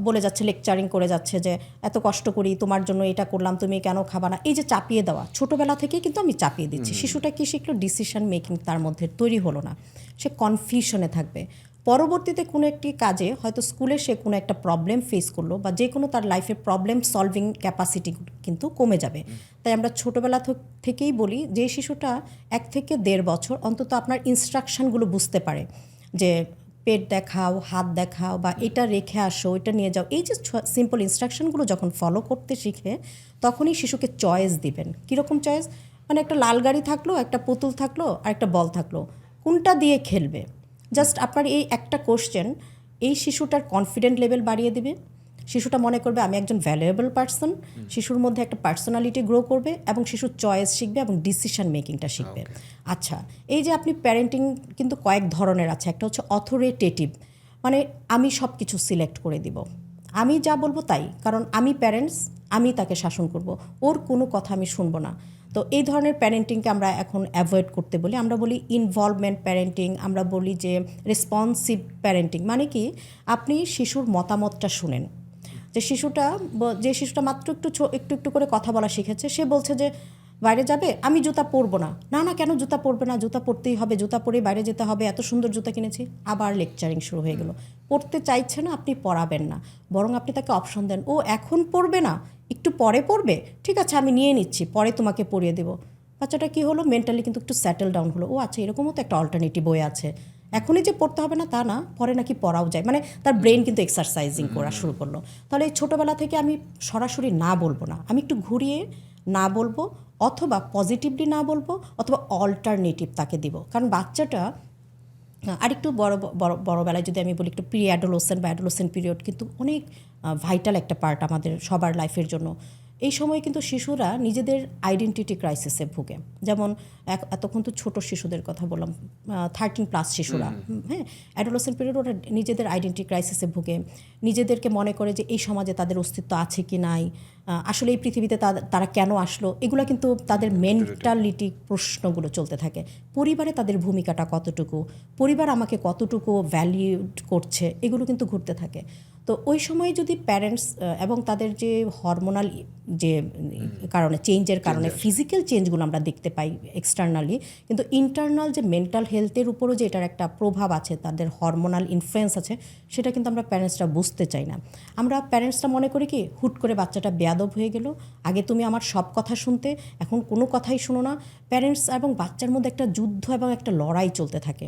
বলে যাচ্ছে, লেকচারিং করে যাচ্ছে যে এত কষ্ট করি তোমার জন্য এটা করলাম, তুমি কেন খাবা না, এই যে চাপিয়ে দেওয়া ছোটোবেলা থেকেই কিন্তু আমি চাপিয়ে দিচ্ছি। শিশুটা কি শিখলো, ডিসিশন মেকিং তার মধ্যে তৈরি হলো না, সে কনফিউশনে থাকবে। পরবর্তীতে কোনো একটি কাজে হয়তো স্কুলে সে কোনো একটা প্রবলেম ফেস করলো, বা যে কোনো তার লাইফের প্রবলেম সলভিং ক্যাপাসিটি কিন্তু কমে যাবে। তাই আমরা ছোটোবেলা থেকেই বলি যে শিশুটা 1 থেকে 1.5 বছর অন্তত আপনার ইনস্ট্রাকশানগুলো বুঝতে পারে, যে পেট দেখাও, হাত দেখাও, বা এটা রেখে আসো, এটা নিয়ে যাও, এই যে সিম্পল ইনস্ট্রাকশনগুলো যখন ফলো করতে শিখে তখনই শিশুকে চয়েস দিবেন। কীরকম চয়েস, মানে একটা লাল গাড়ি থাকলো, একটা পুতুল থাকলো, আর একটা বল থাকলো, কোনটা দিয়ে খেলবে, জাস্ট আপনার এই একটা কোশ্চেন এই শিশুটার কনফিডেন্ট লেভেল বাড়িয়ে দেবে। শিশুটা মনে করবে আমি একজন ভ্যালুয়েবল পার্সন, শিশুর মধ্যে একটা পার্সোনালিটি গ্রো করবে, এবং শিশুর চয়েস শিখবে এবং ডিসিশন মেকিংটা শিখবে। আচ্ছা, এই যে আপনি প্যারেন্টিং কিন্তু কয়েক ধরনের আছে। একটা হচ্ছে অথরিটেটিভ, মানে আমি সব কিছু সিলেক্ট করে দিব, আমি যা বলবো তাই, কারণ আমি প্যারেন্টস, আমি তাকে শাসন করব, ওর কোনো কথা আমি শুনবো না। তো এই ধরনের প্যারেন্টিংকে আমরা এখন অ্যাভয়েড করতে বলি। আমরা বলি ইনভলভমেন্ট প্যারেন্টিং, আমরা বলি যে রেসপন্সিভ প্যারেন্টিং। মানে কি, আপনি শিশুর মতামতটা শুনেন। যে শিশুটা মাত্র একটু একটু করে কথা বলা শিখেছে, সে বলছে যে বাইরে যাবে, আমি জুতা পরবো না, না না কেন জুতা পরবে না, জুতা পরতেই হবে, জুতা পরেই বাইরে যেতে হবে, এত সুন্দর জুতা কিনেছি। আবার লেকচারিং শুরু হয়ে গেল। পড়তে চাইছে না, আপনি পড়াবেন না, বরং আপনি তাকে অপশন দেন, ও এখন পড়বে না, একটু পরে পড়বে, ঠিক আছে আমি নিয়ে নিচ্ছি, পরে তোমাকে পড়িয়ে দেবো। বাচ্চাটা কী হলো, মেন্টালি কিন্তু একটু সেটেল ডাউন হলো। ও আচ্ছা, এরকমও তো একটা অল্টারনেটিভ বই আছে, এখনই যে পড়তে হবে না তা না, পরে নাকি পড়াও যায়, মানে তার ব্রেন কিন্তু এক্সারসাইজিং করা শুরু করলো। তাহলে এই ছোটোবেলা থেকে আমি সরাসরি না বলবো না, আমি একটু ঘুরিয়ে না বলবো, অথবা পজিটিভলি না বলবো, অথবা অল্টারনেটিভ তাকে দিব। কারণ বাচ্চাটা আরেকটু বড়োবেলায় যদি আমি বলি, একটু প্রি অ্যাডোলেসেন্ট বা অ্যাডোলেসেন্ট পিরিয়ড কিন্তু অনেক ভাইটাল একটা পার্ট আমাদের সবার লাইফের জন্য। এই সময় কিন্তু শিশুরা নিজেদের আইডেন্টিটি ক্রাইসিসে ভুগে। যেমন এতক্ষণ তো ছোটো শিশুদের কথা বললাম, 13+ শিশুরা, হ্যাঁ, অ্যাডোলেসেন্ট পিরিয়ড, ওরা নিজেদের আইডেন্টিটি ক্রাইসিসে ভুগে, নিজেদেরকে মনে করে যে এই সমাজে তাদের অস্তিত্ব আছে কি নাই, আসলে এই পৃথিবীতে তারা কেন আসলো, এগুলো কিন্তু তাদের মেন্টালিটি প্রশ্নগুলো চলতে থাকে। পরিবারে তাদের ভূমিকাটা কতটুকু, পরিবার আমাকে কতটুকু ভ্যালিউ করছে, এগুলো কিন্তু ঘুরতে থাকে। তো ওই সময় যদি প্যারেন্টস এবং তাদের যে হরমোনাল যে কারণে, চেঞ্জের কারণে ফিজিক্যাল চেঞ্জগুলো আমরা দেখতে পাই এক্সটার্নালি, কিন্তু ইন্টারনাল যে মেন্টাল হেলথের উপরও যে এটার একটা প্রভাব আছে, তাদের হরমোনাল ইনফ্লুয়েন্স আছে, সেটা কিন্তু আমরা প্যারেন্টসরা বুঝতে চাই না। আমরা প্যারেন্টসরা মনে করি কি, হুট করে বাচ্চাটা বেয়াদব হয়ে গেল, আগে তুমি আমার সব কথা শুনতে, এখন কোনো কথাই শোনো না। প্যারেন্টস এবং বাচ্চার মধ্যে একটা যুদ্ধ এবং একটা লড়াই চলতে থাকে।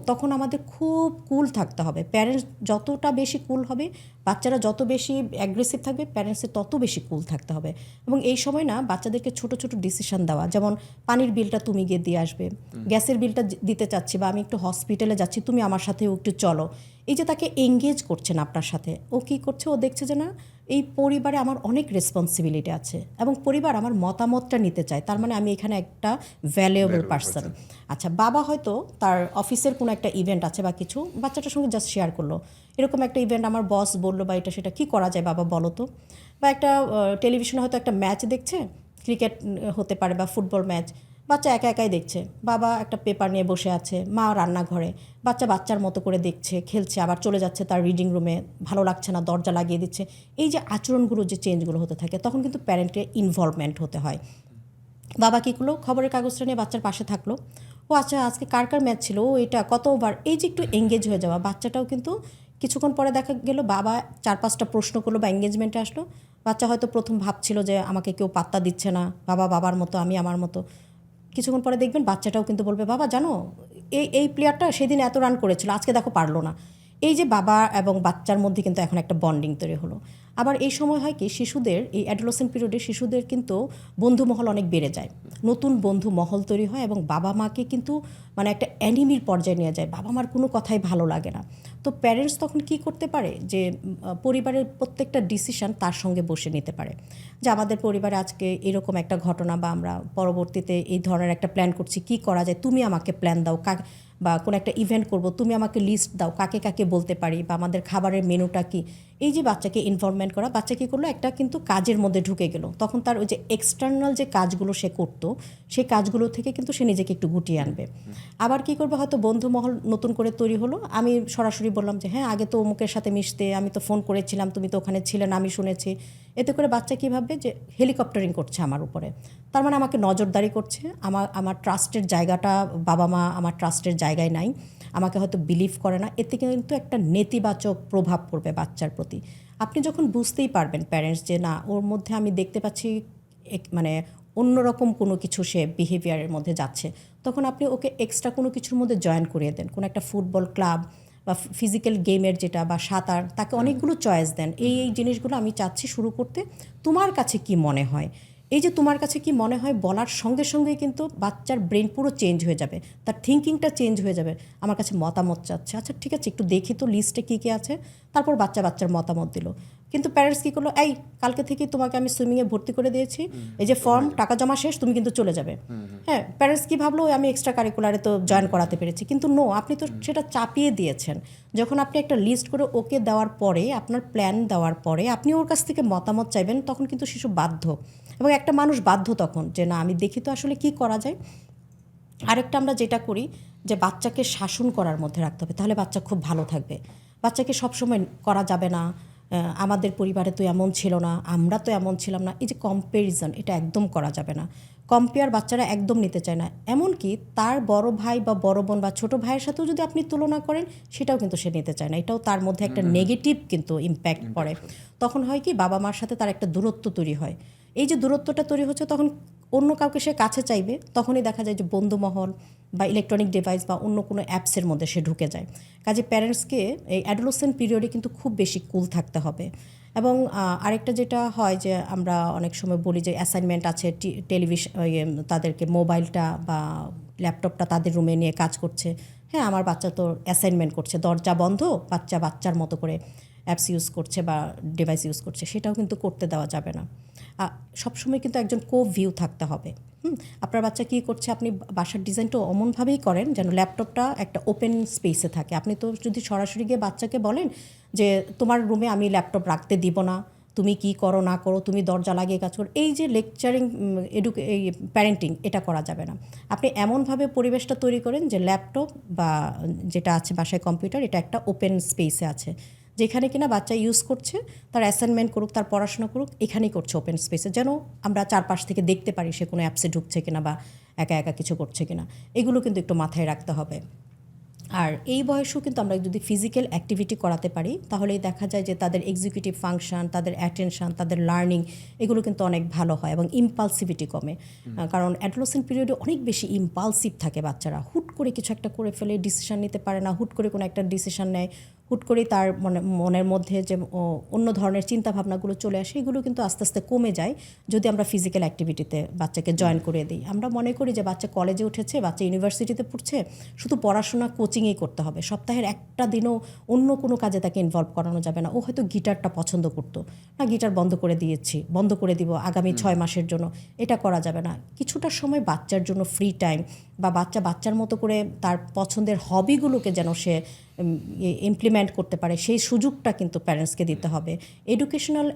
তখন আমাদের খুব কুল থাকতে হবে। প্যারেন্টস যতটা বেশি কুল হবে, বাচ্চারা যত বেশি অ্যাগ্রেসিভ থাকবে, প্যারেন্টসের তত বেশি কুল থাকতে হবে। এবং এই সময় না বাচ্চাদেরকে ছোট ছোট ডিসিশন দেওয়া, যেমন পানির বিলটা তুমি গিয়ে দিয়ে আসবে, গ্যাসের বিলটা দিতে চাচ্ছি, বা আমি একটু হসপিটালে যাচ্ছি, তুমি আমার সাথে একটু চলো। এই যে তাকে এঙ্গেজ করছেন আপনার সাথে, ও কী করছে, ও দেখছে যে না, এই পরিবারে আমার অনেক রেসপন্সিবিলিটি আছে, এবং পরিবার আমার মতামতটা নিতে চায়, তার মানে আমি এখানে একটা ভ্যালুয়েবল পার্সন। আচ্ছা, বাবা হয়তো তার অফিসের কোনো একটা ইভেন্ট আছে বা কিছু, বাচ্চাটার সঙ্গে জাস্ট শেয়ার করলো, এরকম একটা ইভেন্ট আমার বস বললো, বা এটা সেটা কী করা যায় বাবা বলো তো। বা একটা টেলিভিশনে হয়তো একটা ম্যাচ দেখছে, ক্রিকেট হতে পারে বা ফুটবল ম্যাচ, বাচ্চা একা একাই দেখছে, বাবা একটা পেপার নিয়ে বসে আছে, মা রান্নাঘরে, বাচ্চা বাচ্চার মতো করে দেখছে, খেলছে, আবার চলে যাচ্ছে তার রিডিং রুমে, ভালো লাগছে না, দরজা লাগিয়ে দিচ্ছে। এই যে আচরণগুলো, যে চেঞ্জগুলো হতে থাকে, তখন কিন্তু প্যারেন্টের ইনভলভমেন্ট হতে হয়। বাবা কী করলো, খবরের কাগজটা নিয়ে বাচ্চার পাশে থাকলো, ও আচ্ছা আজকে কার কার ম্যাচ ছিল, ও এটা কত ওভার, এই যে একটু এঙ্গেজ হয়ে যাওয়া। বাচ্চাটাও কিন্তু কিছুক্ষণ পরে দেখা গেল বাবা 4-5টা প্রশ্ন করলো বা এঙ্গেজমেন্টে আসলো। বাচ্চা হয়তো প্রথম ভাবছিল যে আমাকে কেউ পাত্তা দিচ্ছে না, বাবা বাবার মতো, আমি আমার মতো। কিছুক্ষণ পরে দেখবেন বাচ্চাটাও কিন্তু বলবে, বাবা জানো এই প্লেয়ারটা সেদিন এত রান করেছিল, আজকে দেখো পারলো না। এই যে বাবা এবং বাচ্চার মধ্যে কিন্তু এখন একটা বন্ডিং তৈরি হলো। আবার এই সময় হয় কি, শিশুদের এই অ্যাডোলেসেন্ট পিরিয়ডে শিশুদের কিন্তু বন্ধুমহল অনেক বেড়ে যায়, নতুন বন্ধু মহল তৈরি হয়, এবং বাবা মাকে কিন্তু মানে একটা অ্যানিমির পর্যায়ে নিয়ে যায়, বাবা মার কোনো কথাই ভালো লাগে না। তো প্যারেন্টস তখন কি করতে পারে, যে পরিবারের প্রত্যেকটা ডিসিশন তার সঙ্গে বসে নিতে পারে, যে আমাদের পরিবারে আজকে এরকম একটা ঘটনা, বা আমরা পরবর্তীতে এই ধরনের একটা প্ল্যান করছি, কি করা যায়, তুমি আমাকে প্ল্যান দাও, বা কোনো একটা ইভেন্ট করব, তুমি আমাকে লিস্ট দাও কাকে কাকে বলতে পারি, বা আমাদের খাবারের মেনুটা কি। এই যে বাচ্চাকে ইনভলভমেন্ট করা, বাচ্চা কী করলো, একটা কিন্তু কাজের মধ্যে ঢুকে গেল। তখন তার ওই যে এক্সটার্নাল যে কাজগুলো সে করতো, সেই কাজগুলো থেকে কিন্তু সে নিজেকে একটু গুটিয়ে আনবে। আবার কি করবে, হয়তো বন্ধুমহল নতুন করে তৈরি হলো, আমি সরাসরি বললাম যে হ্যাঁ আগে তো অমুকের সাথে মিশতে, আমি তো ফোন করেছিলাম, তুমি তো ওখানে ছিলে না, আমি শুনেছি। এতে করে বাচ্চা কী ভাববে যে হেলিকপ্টারিং করছে আমার উপরে, তার মানে আমাকে নজরদারি করছে, আমার ট্রাস্টের জায়গাটা, বাবা মা আমার ট্রাস্টের জায়গায় নাই, আমাকে হয়তো বিলিভ করে না। এতে কিন্তু একটা নেতিবাচক প্রভাব পড়বে বাচ্চার প্রতি। আপনি যখন বুঝতেই পারবেন প্যারেন্টস যে না, ওর মধ্যে আমি দেখতে পাচ্ছি মানে অন্যরকম কোনো কিছু সে বিহেভিয়ারের মধ্যে যাচ্ছে, তখন আপনি ওকে এক্সট্রা কোনো কিছুর মধ্যে জয়েন করিয়ে দেন, কোনো একটা ফুটবল ক্লাব বা ফিজিক্যাল গেমের যেটা, বা সাঁতার, তাকে অনেকগুলো চয়েস দেন, এই এই জিনিসগুলো আমি চাচ্ছি শুরু করতে, তোমার কাছে কি মনে হয়। এই যে তোমার কাছে কি মনে হয় বলার সঙ্গে সঙ্গেই কিন্তু বাচ্চার ব্রেন পুরো চেঞ্জ হয়ে যাবে, তার থিঙ্কিংটা চেঞ্জ হয়ে যাবে। আমার কাছে মতামত চাচ্ছে, আচ্ছা ঠিক আছে একটু দেখি তো লিস্টে কী কী আছে, তারপর বাচ্চার মতামত দিল। কিন্তু প্যারেন্টস কী করলো, এই কালকে থেকেই তোমাকে আমি সুইমিংয়ে ভর্তি করে দিয়েছি, এই যে ফর্ম, টাকা জমা শেষ, তুমি কিন্তু চলে যাবে। হ্যাঁ, প্যারেন্টস কী ভাবলো, আমি এক্সট্রা কারিকুলারে তো জয়েন করাতে পেরেছি, কিন্তু নো, আপনি তো সেটা চাপিয়ে দিয়েছেন। যখন আপনি একটা লিস্ট করে ওকে দেওয়ার পরে, আপনার প্ল্যান দেওয়ার পরে আপনি ওর কাছ থেকে মতামত চাইবেন, তখন কিন্তু শিশু বাধ্য, এবং একটা মানুষ বাধ্য তখন যে না আমি দেখি তো আসলে কি করা যায়। আরেকটা আমরা যেটা করি যে বাচ্চাকে শাসন করার মধ্যে রাখতে হবে, তাহলে বাচ্চা খুব ভালো থাকবে। বাচ্চাকে সবসময় করা যাবে না আমাদের পরিবারে তো এমন ছিল না, আমরা তো এমন ছিলাম না, এই যে কম্প্যারিজন, এটা একদম করা যাবে না। কম্পেয়ার বাচ্চারা একদম নিতে চায় না, এমনকি তার বড় ভাই বা বড় বোন বা ছোট ভাইয়ের সাথেও যদি আপনি তুলনা করেন, সেটাও কিন্তু সে নিতে চায় না, এটাও তার মধ্যে একটা নেগেটিভ কিন্তু ইম্প্যাক্ট পড়ে। তখন হয় কি, বাবা মার সাথে তার একটা দূরত্ব তৈরি হয়। এই যে দূরত্বটা তৈরি হচ্ছে, তখন অন্য কাউকে সে কাছে চাইবে, তখনই দেখা যায় যে বন্ধুমহল বা ইলেকট্রনিক ডিভাইস বা অন্য কোনো অ্যাপসের মধ্যে সে ঢুকে যায়। কাজে প্যারেন্টসকে এই অ্যাডোলেসেন্ট পিরিয়ডে কিন্তু খুব বেশি কুল থাকতে হবে। এবং আরেকটা যেটা হয় যে আমরা অনেক সময় বলি যে অ্যাসাইনমেন্ট আছে, টেলিভিশন, তাদেরকে মোবাইলটা বা ল্যাপটপটা তাদের রুমে নিয়ে কাজ করছে। হ্যাঁ, আমার বাচ্চা তো অ্যাসাইনমেন্ট করছে, দরজা বন্ধ, বাচ্চার মতো করে অ্যাপস ইউজ করছে বা ডিভাইস ইউজ করছে, সেটাও কিন্তু করতে দেওয়া যাবে না। সবসময় কিন্তু একজন ভিউ থাকতে হবে। আপনার বাচ্চা কী করছে, আপনি বাসার ডিজাইনটা এমনভাবেই করেন যেন ল্যাপটপটা একটা ওপেন স্পেসে থাকে। আপনি তো যদি সরাসরি গিয়ে বাচ্চাকে বলেন যে তোমার রুমে আমি ল্যাপটপ রাখতে দিব না, তুমি কি করো না করো, তুমি দরজা লাগিয়ে কাজ করো, এই যে লেকচারিং এই প্যারেন্টিং, এটা করা যাবে না। আপনি এমনভাবে পরিবেশটা তৈরি করেন যে ল্যাপটপ বা যেটা আছে বাসায় কম্পিউটার, এটা একটা ওপেন স্পেসে আছে, যেখানে কিনা বাচ্চা ইউজ করছে, তার অ্যাসাইনমেন্ট করুক, তার পড়াশোনা করুক, এখানেই করছে ওপেন স্পেসে, যেন আমরা চারপাশ থেকে দেখতে পারি সে কোনো অ্যাপসে ঢুকছে কিনা বা একা একা কিছু করছে কিনা। এগুলো কিন্তু একটু মাথায় রাখতে হবে। আর এই বয়সেও কিন্তু আমরা যদি ফিজিক্যাল অ্যাক্টিভিটি করাতে পারি, তাহলেই দেখা যায় যে তাদের এক্সিকিউটিভ ফাংশন, তাদের অ্যাটেনশন, তাদের লার্নিং, এগুলো কিন্তু অনেক ভালো হয় এবং ইম্পালসিভিটি কমে। কারণ অ্যাডোলেসেন্ট পিরিয়ডে অনেক বেশি ইম্পালসিভ থাকে বাচ্চারা, হুট করে কিছু একটা করে ফেলে, ডিসিশন নিতে পারে না, হুট করে কোনো একটা ডিসিশন নেয়, হুট করেই তার মনের মধ্যে যে অন্য ধরনের চিন্তাভাবনাগুলো চলে আসে, এগুলো কিন্তু আস্তে আস্তে কমে যায় যদি আমরা ফিজিক্যাল অ্যাক্টিভিটিতে বাচ্চাকে জয়েন করে দিই। আমরা মনে করি যে বাচ্চা কলেজে উঠেছে, বাচ্চা ইউনিভার্সিটিতে পড়ছে, শুধু পড়াশোনা কোচিংই করতে হবে, সপ্তাহের একটা দিনও অন্য কোনো কাজে তাকে ইনভলভ করানো যাবে না। ও হয়তো গিটারটা পছন্দ করতো না, গিটার বন্ধ করে দিব আগামী 6 মাসের জন্য, এটা করা যাবে না। কিছুটা সময় বাচ্চার জন্য ফ্রি টাইম বা বাচ্চার মতো করে তার পছন্দের হবিগুলোকে যেন সে ইমপ্লিমেন্ট করতে পারে, সেই সুযোগটা কিন্তু প্যারেন্টসকে দিতে হবে। এডুকেশনাল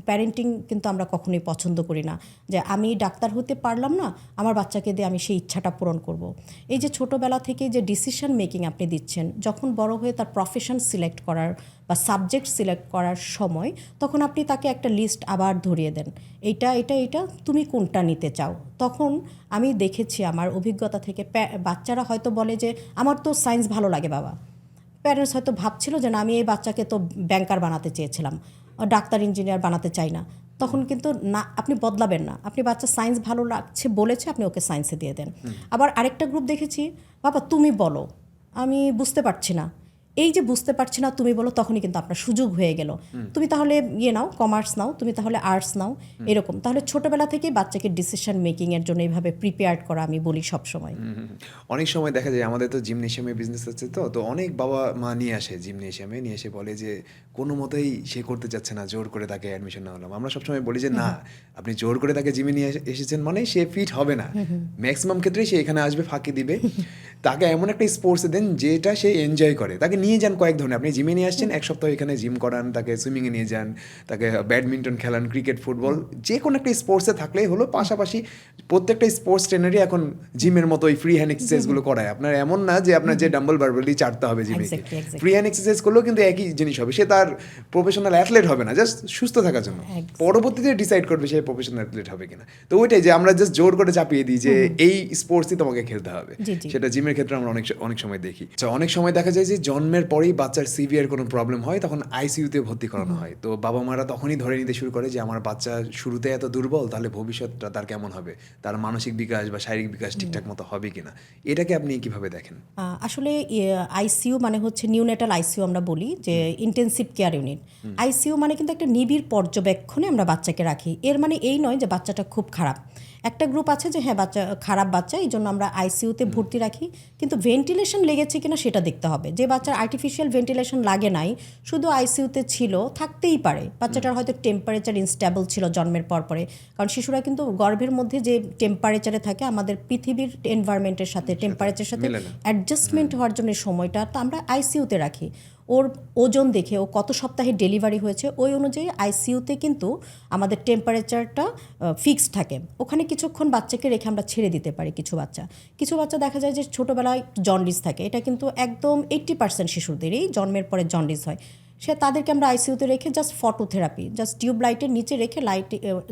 প্যারেন্টিং কিন্তু আমরা কখনোই পছন্দ করি না যে আমি ডাক্তার হতে পারলাম না, আমার বাচ্চাকে দিয়ে আমি সেই ইচ্ছাটা পূরণ করব। এই যে ছোটোবেলা থেকে যে ডিসিশন মেকিং আপনি দিচ্ছেন, যখন বড় হয়ে তার প্রফেশন সিলেক্ট করার বা সাবজেক্ট সিলেক্ট করার সময়, তখন আপনি তাকে একটা লিস্ট আবার ধরিয়ে দেন, এইটা তুমি কোনটা নিতে চাও। তখন আমি দেখেছি আমার অভিজ্ঞতা থেকে, বাচ্চারা হয়তো বলে যে আমার তো সায়েন্স ভালো লাগে বাবা। প্যারেন্টস হয়তো ভাবছিল যে না, আমি এই বাচ্চাকে তো ব্যাংকার বানাতে চেয়েছিলাম, ডাক্তার ইঞ্জিনিয়ার বানাতে চাই না। তখন কিন্তু না, আপনি বদলাবেন না, আপনি বাচ্চা সায়েন্স ভালো লাগছে বলেছে, আপনি ওকে সায়েন্সে দিয়ে দেন। আবার আরেকটা গ্রুপ দেখেছি, বাবা তুমি বলো, আমি বুঝতে পারছি না, এই যে বুঝতে পারছি না তুমি বলো, তখনই কিন্তু আপনার সুযোগ হয়ে গেল। তুমি তাহলে নাও, কমার্স নাও, তুমি তাহলে আর্টস নাও, এরকম। তাহলে ছোটবেলা থেকেই বাচ্চাকে ডিসিশন মেকিংয়ের জন্য এইভাবে প্রিপেয়ার্ড করা আমি বলি সবসময়। অনেক সময় দেখা যায় আমাদের তো জিমনেশিয়ামে বিজনেস আছে, তো অনেক বাবা মা নিয়ে আসে জিমনেশিয়ামে, নিয়ে এসে বলে যে কোনো মতেই সে করতে চাচ্ছে না, জোর করে তাকে অ্যাডমিশন নেওয়া হলাম। আমরা সবসময় বলি যে না, আপনি জোর করে তাকে জিমে নিয়ে এসেছেন মানে সে ফিট হবে না, ম্যাক্সিমাম ক্ষেত্রেই সে এখানে আসবে ফাঁকি দিবে। তাকে এমন একটা স্পোর্টসে দেন যেটা সে এনজয় করে, তাকে নিয়ে যান কয়েক ধরনের। আপনি জিমে নিয়ে আসছেন, এক সপ্তাহ এখানে জিম করান, তাকে সুইমিংয়ে নিয়ে যান, তাকে ব্যাডমিন্টন খেলান, ক্রিকেট, ফুটবল, যে কোনো একটা স্পোর্টসে থাকলেই হলো। পাশাপাশি প্রত্যেকটা স্পোর্টস ট্রেনারই এখন জিমের মতো ওই ফ্রি হ্যান্ড এক্সারসাইজগুলো করায়। আপনার এমন না যে আপনার যে ডাম্বল বারবেলই চাটতে হবে জিমে, ফ্রি হ্যান্ড এক্সারসাইজ করলেও কিন্তু একই জিনিস হবে। সে তার প্রফেশনাল অ্যাথলেট হবে না, জাস্ট সুস্থ থাকার জন্য। পরবর্তীতে ডিসাইড করবে সে প্রফেশনাল অ্যাথলেট হবে কিনা। তো ওইটাই যে আমরা জাস্ট জোর করে চাপিয়ে দিই যে এই স্পোর্টসই তোমাকে খেলতে হবে, সেটা জিমের ক্ষেত্রে আমরা অনেক সময় দেখি। অনেক সময় দেখা যায় যে জন্মের পরেই বাচ্চার সিভিয়ার কোনো প্রবলেম হয়, তখন আইসিইউতে ভর্তি করানো হয়। তো বাবা মারা তখনই ধরে নিতে শুরু করে যে আমার বাচ্চা শুরুতে এত দুর্বল, তাহলে ভবিষ্যৎটা তার কেমন হবে, তার মানসিক বিকাশ বা শারীরিক বিকাশ ঠিকঠাক মতো হবে কিনা। এটাকে আপনি কিভাবে দেখেন? আসলে আইসিইউ মানে হচ্ছে নিউনেটাল আইসিইউ আমরা বলি, যে ইন্টেনসিভ কেয়ার ইউনিট। আইসিইউ মানে কিন্তু একটা নিবিড় পর্যবেক্ষণে আমরা বাচ্চাকে রাখি। এর মানে এই নয় যে বাচ্চাটা খুব খারাপ। একটা গ্রুপ আছে যে হ্যাঁ বাচ্চা খারাপ বাচ্চা, এই জন্য আমরা আইসিইউতে ভর্তি রাখি, কিন্তু ভেন্টিলেশন লেগেছে কিনা সেটা দেখতে হবে। যে বাচ্চার আর্টিফিশিয়াল ভেন্টিলেশন লাগে নাই, শুধু আইসিইউতে ছিল, থাকতেই পারে। বাচ্চাটার হয়তো টেম্পারেচার ইনস্টেবল ছিল জন্মের পরে, কারণ শিশুরা কিন্তু গর্ভের মধ্যে যে টেম্পারেচারে থাকে আমাদের পৃথিবীর এনভায়রনমেন্টের সাথে টেম্পারেচারের সাথে অ্যাডজাস্টমেন্ট হওয়ার জন্য সময়টা তো আমরা আইসিইউতে রাখি। ওর ওজন দেখে ও কত সপ্তাহে ডেলিভারি হয়েছে ওই অনুযায়ী আইসিইউতে কিন্তু আমাদের টেম্পারেচারটা ফিক্সড থাকে। ওখানে কিছুক্ষণ বাচ্চাকে রেখে আমরা ছেড়ে দিতে পারি। কিছু বাচ্চা দেখা যায় যে ছোটোবেলায় জন্ডিস থাকে, এটা কিন্তু একদম 80% শিশুদেরই জন্মের পরে জন্ডিস হয়। তাদেরকে আমরা আইসিইউতে রেখে জাস্ট ফটোথেরাপি, জাস্ট টিউব লাইটের নিচে রেখে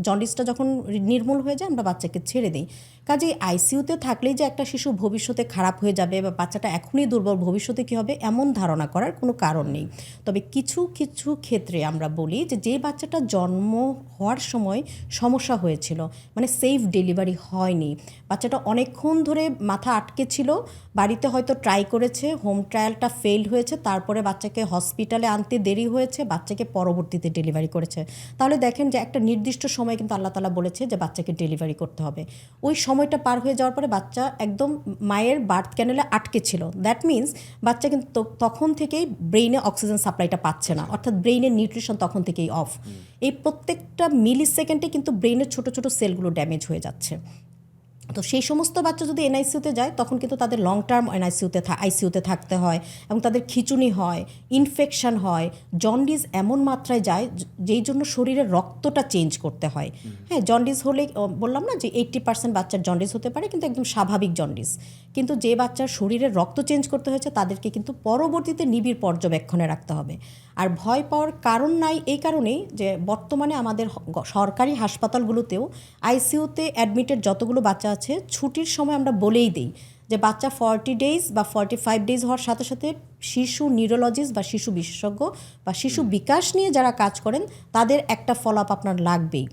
জন্ডিসটা যখন নির্মূল হয়ে যায় আমরা বাচ্চাকে ছেড়ে দিই। কাজেই আইসিইউতে থাকলেই যে একটা শিশু ভবিষ্যতে খারাপ হয়ে যাবে বা বাচ্চাটা এখনই দুর্বল, ভবিষ্যতে কী হবে এমন ধারণা করার কোনো কারণ নেই। তবে কিছু ক্ষেত্রে আমরা বলি যে বাচ্চাটা জন্ম হওয়ার সময় সমস্যা হয়েছিল, মানে সেফ ডেলিভারি হয়নি, বাচ্চাটা অনেকক্ষণ ধরে মাথা আটকে ছিল, বাড়িতে হয়তো ট্রাই করেছে, হোম ট্রায়ালটা ফেল হয়েছে, তারপরে বাচ্চাকে হসপিটালে আনতে দেরি হয়েছে, বাচ্চাকে পরবর্তীতে ডেলিভারি করেছে, তাহলে দেখেন যে একটা নির্দিষ্ট সময় কিন্তু আল্লাহ তাআলা বলেছে যে বাচ্চাকে ডেলিভারি করতে হবে। ওই সময়টা পার হয়ে যাওয়ার পরে বাচ্চা একদম মায়ের বার্থ ক্যানেলে আটকে ছিল। দ্যাট মিনস বাচ্চা কিন্তু তখন থেকেই ব্রেইনে অক্সিজেন সাপ্লাইটা পাচ্ছে না, অর্থাৎ ব্রেইনের নিউট্রিশন তখন থেকেই অফ। এই প্রত্যেকটা মিলি সেকেন্ডে কিন্তু ব্রেইনের ছোট ছোট সেলগুলো ড্যামেজ হয়ে যাচ্ছে। তো সেই সমস্ত বাচ্চা যদি এনআইসিইউতে যায় তখন কিন্তু তাদের লং টার্ম আইসিইউতে থাকতে হয় এবং তাদের খিঁচুনি হয়, ইনফেকশন হয়, জন্ডিস এমন মাত্রায় যায় যেই জন্য শরীরের রক্তটা চেঞ্জ করতে হয়। হ্যাঁ, জন্ডিস হলে বললাম না যে 80% বাচ্চার জন্ডিস হতে পারে, কিন্তু একদম স্বাভাবিক জন্ডিস। কিন্তু যে বাচ্চার শরীরের রক্ত চেঞ্জ করতে হয়েছে তাদেরকে কিন্তু পরবর্তীতে নিবিড় পর্যবেক্ষণে রাখতে হবে। আর ভয় পাওয়ার কারণ নাই এই কারণেই যে বর্তমানে আমাদের সরকারি হাসপাতালগুলোতেও আইসিইউতে অ্যাডমিটেড যতগুলো বাচ্চা আছে, ছুটির সময় আমরা বলেই দিই যে বাচ্চা 40 ডেজ বা 45 ডেজ হওয়ার সাথে সাথে শিশু নিউরোলজিস্ট বা শিশু বিশেষজ্ঞ বা শিশু বিকাশ নিয়ে যারা কাজ করেন তাদের একটা ফলো আপ আপনার লাগবেই।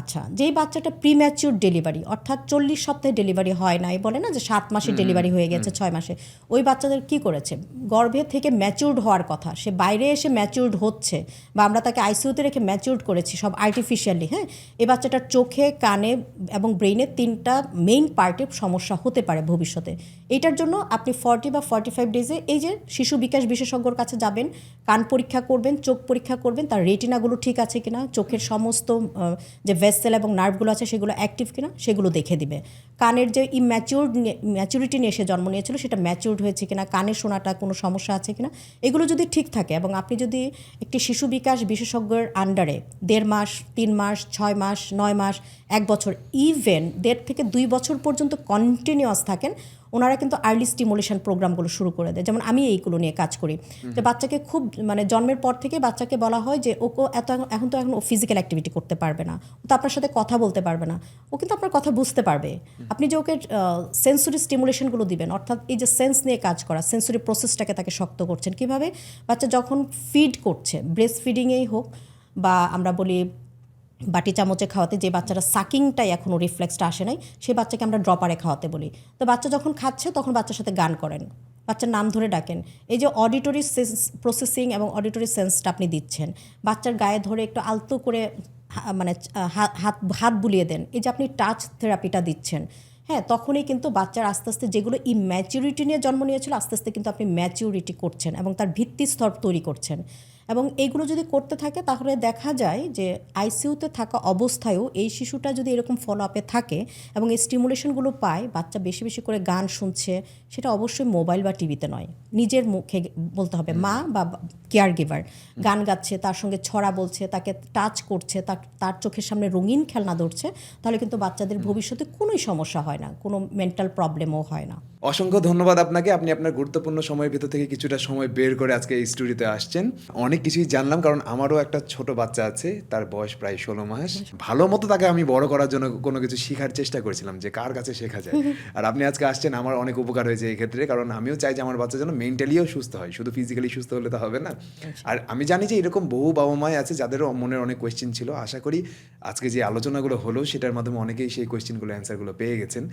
আচ্ছা, যেই বাচ্চাটা প্রিম্যাচিউর ডেলিভারি, অর্থাৎ 40 সপ্তাহে ডেলিভারি হয় না, বলে না যে 7 মাসে ডেলিভারি হয়ে গেছে, 6 মাসে, ওই বাচ্চাদের কি করেছে, গর্ভে থেকে ম্যাচিউরড হওয়ার কথা, সে বাইরে এসে ম্যাচিউরড হচ্ছে বা আমরা তাকে আইসিইউতে রেখে ম্যাচিউরড করেছি সব আর্টিফিশিয়ালি। হ্যাঁ, এই বাচ্চাটার চোখে, কানে এবং ব্রেইনের 3টা মেইন পার্টে সমস্যা হতে পারে ভবিষ্যতে। এইটার জন্য আপনি 40 বা 45 ডেজে এই যে শিশু বিকাশ বিশেষজ্ঞর কাছে যাবেন, কান পরীক্ষা করবেন, চোখ পরীক্ষা করবেন, তার রেটিনাগুলো ঠিক আছে কিনা, চোখের সমস্ত যে ভেসেল এবং নার্ভগুলো আছে সেগুলো অ্যাক্টিভ কিনা সেগুলো দেখে দিবে। কানের যে ম্যাচুরিটি নিয়ে সে জন্ম নিয়েছিল সেটা ম্যাচিউরড হয়েছে কিনা, কানে শোনাটা কোনো সমস্যা আছে কিনা, এগুলো যদি ঠিক থাকে এবং আপনি যদি একটি শিশু বিকাশ বিশেষজ্ঞের আন্ডারে 1.5 মাস, 3 মাস, 6 মাস, 9 মাস, 1 বছর, ইভেন 1.5 থেকে 2 বছর পর্যন্ত কন্টিনিউয়াস থাকেন, ওনারা কিন্তু আর্লি স্টিমুলেশন প্রোগ্রামগুলো শুরু করে দেয়। যেমন আমি এইগুলো নিয়ে কাজ করি, যে বাচ্চাকে খুব মানে জন্মের পর থেকে বাচ্চাকে বলা হয় যে ওকে এখন ও ফিজিক্যাল অ্যাক্টিভিটি করতে পারবে না, ও তো আপনার সাথে কথা বলতে পারবে না, ও কিন্তু আপনার কথা বুঝতে পারবে। আপনি যে ওকে সেন্সরি স্টিমুলেশনগুলো দিবেন, অর্থাৎ এই যে সেন্স নিয়ে কাজ করা, সেন্সরি প্রসেসটাকে তাকে শক্ত করছেন কীভাবে, বাচ্চা যখন ফিড করছে, ব্রেস্ট ফিডিংয়েই হোক বা আমরা বলি বাটি চামচে খাওয়াতে, যে বাচ্চারা সাকিংটাই এখনও রিফ্লেক্সটা আসে নাই, সেই বাচ্চাকে আমরা ড্রপারে খাওয়াতে বলি। তো বাচ্চা যখন খাচ্ছে তখন বাচ্চার সাথে গান করেন, বাচ্চার নাম ধরে ডাকেন। এই যে অডিটরি প্রসেসিং এবং অডিটরি সেন্সটা আপনি দিচ্ছেন, বাচ্চার গায়ে ধরে একটু আলতো করে মানে হাত হাত বুলিয়ে দেন, এই যে আপনি টাচ থেরাপিটা দিচ্ছেন, হ্যাঁ, তখনই কিন্তু বাচ্চার আস্তে আস্তে যেগুলো ইম্যাচিউরিটি নিয়ে জন্ম নিয়েছিল আস্তে আস্তে কিন্তু আপনি ম্যাচিউরিটি করছেন এবং তার ভিত্তিস্তর তৈরি করছেন। এবং এইগুলো যদি করতে থাকে তাহলে দেখা যায় যে আইসিইউতে থাকা অবস্থায়ও এই শিশুটা যদি এরকম ফলো আপে থাকে এবং এই স্টিমুলেশনগুলো পায়, বাচ্চা বেশি বেশি করে গান শুনছে, সেটা অবশ্যই মোবাইল বা টিভিতে নয়, নিজের মুখে বলতে হবে। মা বা কেয়ার গিভার গান গাচ্ছে, তার সঙ্গে ছড়া বলছে, তাকে টাচ করছে, তার চোখের সামনে রঙিন খেলনা ধরছে, তাহলে কিন্তু বাচ্চাদের ভবিষ্যতে কোনোই সমস্যা হয় না, কোনো মেন্টাল প্রবলেমও হয় না। অসংখ্য ধন্যবাদ আপনাকে, আপনি আপনার গুরুত্বপূর্ণ সময়ের ভিতর থেকে কিছুটা সময় বের করে আজকে এই স্টুডিওতে আসছেন। অনেক কিছুই জানলাম, কারণ আমারও একটা ছোট বাচ্চা আছে, তার বয়স প্রায় 16 মাস। ভালো মতো তাকে আমি বড় করার জন্য কোনো কিছু শেখার চেষ্টা করেছিলাম যে কার কাছে শেখা যায়। আর আপনি আজকে আসছেন, আমার অনেক উপকার হয়েছে এই ক্ষেত্রে, কারণ আমিও চাই যে আমার বাচ্চা যেন মেন্টালিও সুস্থ হয়, শুধু ফিজিক্যালি সুস্থ হলে তো হবে না। আর আমি জানি যে এরকম বহু বাবা মাই আছে যাদেরও মনের অনেক কোয়েশ্চেন ছিল। আশা করি আজকে যে আলোচনাগুলো হলো সেটার মাধ্যমে অনেকেই সেই কোয়েশ্চেনগুলো অ্যান্সারগুলো পেয়ে গেছেন।